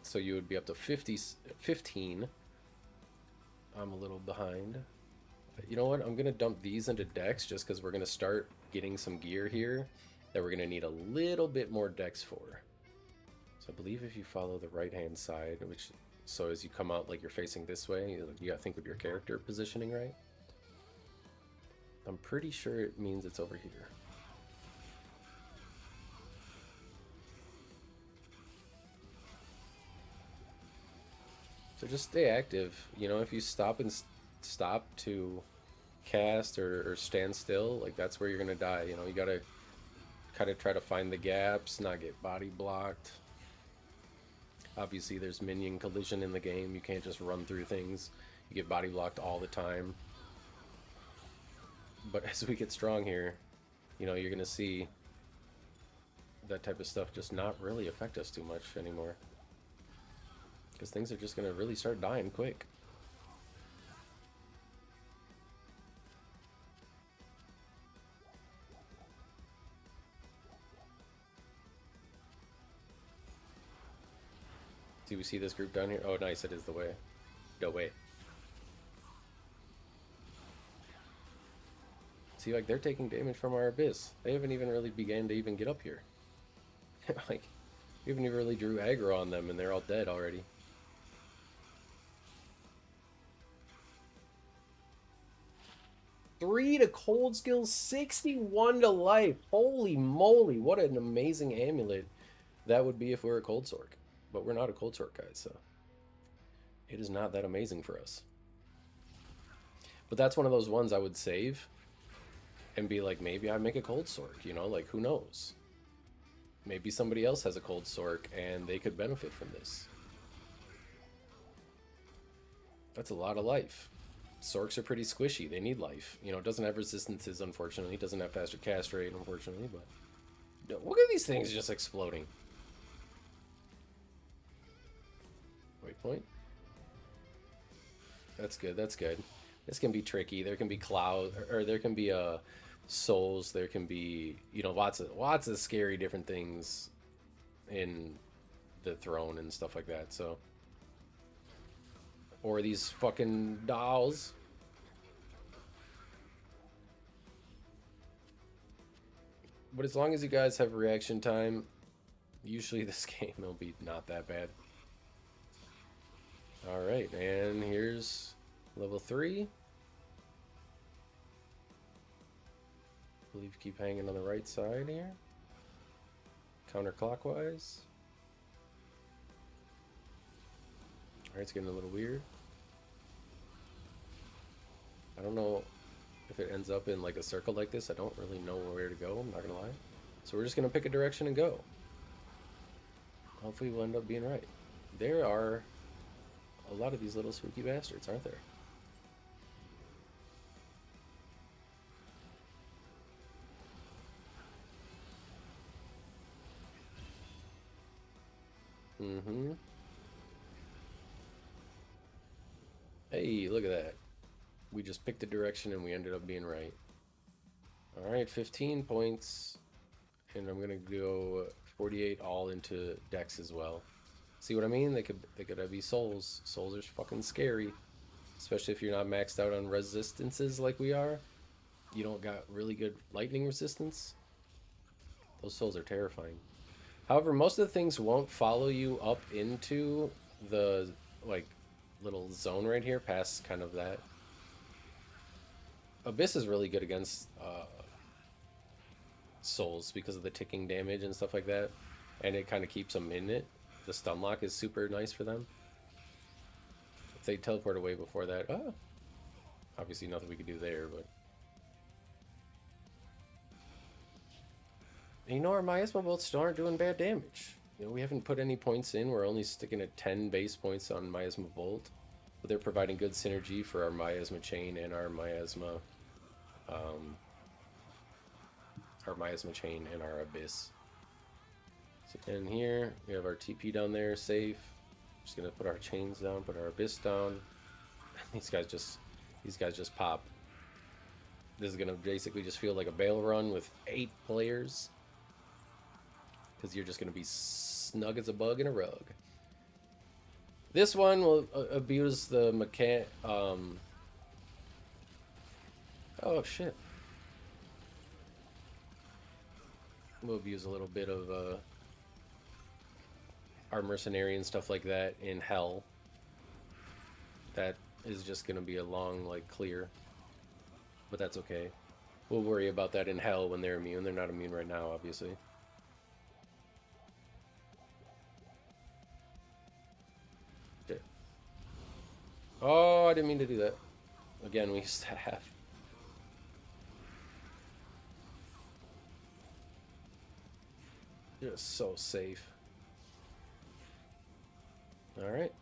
So you would be up to 15. I'm a little behind. You know what? I'm going to dump these into dex just because we're going to start getting some gear here that we're going to need a little bit more dex for. So I believe if you follow the right-hand side, so as you come out like you're facing this way, you got to think of your character positioning right. I'm pretty sure it means it's over here. So just stay active. You know, if you stop to cast or stand still, like that's where you're gonna die. You know, you gotta kind of try to find the gaps, not get body blocked. Obviously, there's minion collision in the game. You can't just run through things. You get body blocked all the time. But as we get strong here, you know, you're gonna see that type of stuff just not really affect us too much anymore. Because things are just going to really start dying quick. Do we see this group down here? Oh, nice, it is the way. No way. See, like, they're taking damage from our abyss. They haven't even really began to even get up here. Like, we haven't even really drew aggro on them, and they're all dead already. 3 to cold skill, 61 to life. Holy moly, what an amazing amulet that would be if we were a cold sork. But we're not a cold sork, guys, so it is not that amazing for us. But that's one of those ones I would save and be like, maybe I make a cold sork, you know, like who knows? Maybe somebody else has a cold sork and they could benefit from this. That's a lot of life. Sorks are pretty squishy. They need life. You know, it doesn't have resistances, unfortunately. It doesn't have faster cast rate, unfortunately, but look at these things just exploding. Waypoint. That's good, that's good. This can be tricky. There can be cloud, or there can be souls. There can be, you know, lots of scary different things in the throne and stuff like that. So, or these fucking dolls. But as long as you guys have reaction time, usually this game will be not that bad. Alright, and here's level 3. I believe keep hanging on the right side here. Counterclockwise. Alright, it's getting a little weird. I don't know if it ends up in like a circle like this. I don't really know where to go, I'm not gonna lie. So we're just gonna pick a direction and go. Hopefully we'll end up being right. There are a lot of these little spooky bastards, aren't there? Mm-hmm. Hey, look at that. We just picked a direction and we ended up being right. Alright, 15 points. And I'm gonna go 48 all into Dex as well. See what I mean? They could be souls. Souls are fucking scary. Especially if you're not maxed out on resistances like we are. You don't got really good lightning resistance. Those souls are terrifying. However, most of the things won't follow you up into the like little zone right here, past kind of that. Abyss is really good against souls because of the ticking damage and stuff like that, and it kind of keeps them in it. The stun lock is super nice for them. If they teleport away before that, obviously nothing we could do there, but... And you know, our Miasma bolts still aren't doing bad damage. You know, we haven't put any points in. We're only sticking at 10 base points on Miasma Bolt, but they're providing good synergy for our Miasma Chain and our Miasma Chain and our Abyss. So in here, we have our TP down there, safe. Just gonna put our chains down, put our Abyss down. These guys just pop. This is gonna basically just feel like a Baal run with 8 players, because you're just gonna be snug as a bug in a rug. This one will abuse the oh shit. We'll abuse a little bit of our mercenary and stuff like that in hell. That is just gonna be a long like clear, but that's okay. We'll worry about that in hell when they're immune. They're not immune right now, obviously. Okay. Oh, I didn't mean to do that. Again, we used to have. Just so safe. Alright.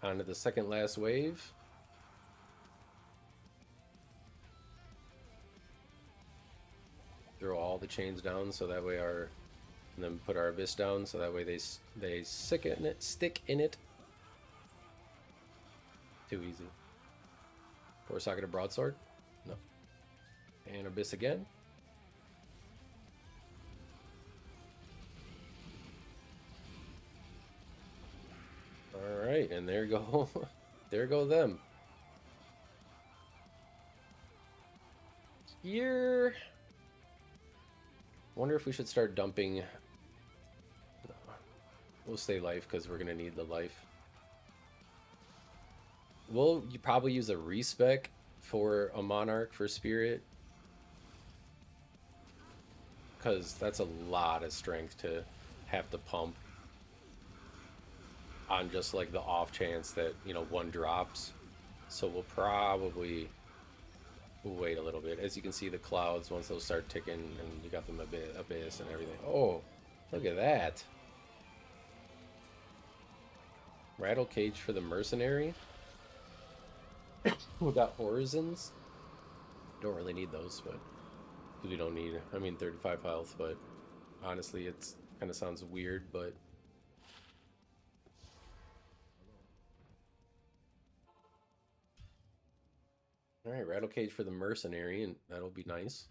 On to the second last wave. Throw all the chains down so that way our... And then put our Abyss down so that way they stick in it. Too easy. 4-socketed broadsword? No. And Abyss again. Alright, and there go there go them. Here. Wonder if we should start dumping. No. We'll stay life because we're gonna need the life. We'll probably use a respec for a monarch for spirit, because that's a lot of strength to have to pump on just like the off chance that, you know, one drops. So we'll probably wait a little bit. As you can see, the clouds, once those start ticking, and you got them Abyss and everything. Oh, look at that. Rattle cage for the mercenary. We got horizons. Don't really need those, but because we don't need, I mean, 35 health, but honestly, it's kind of sounds weird, but All right, rattle cage for the mercenary, and that'll be nice.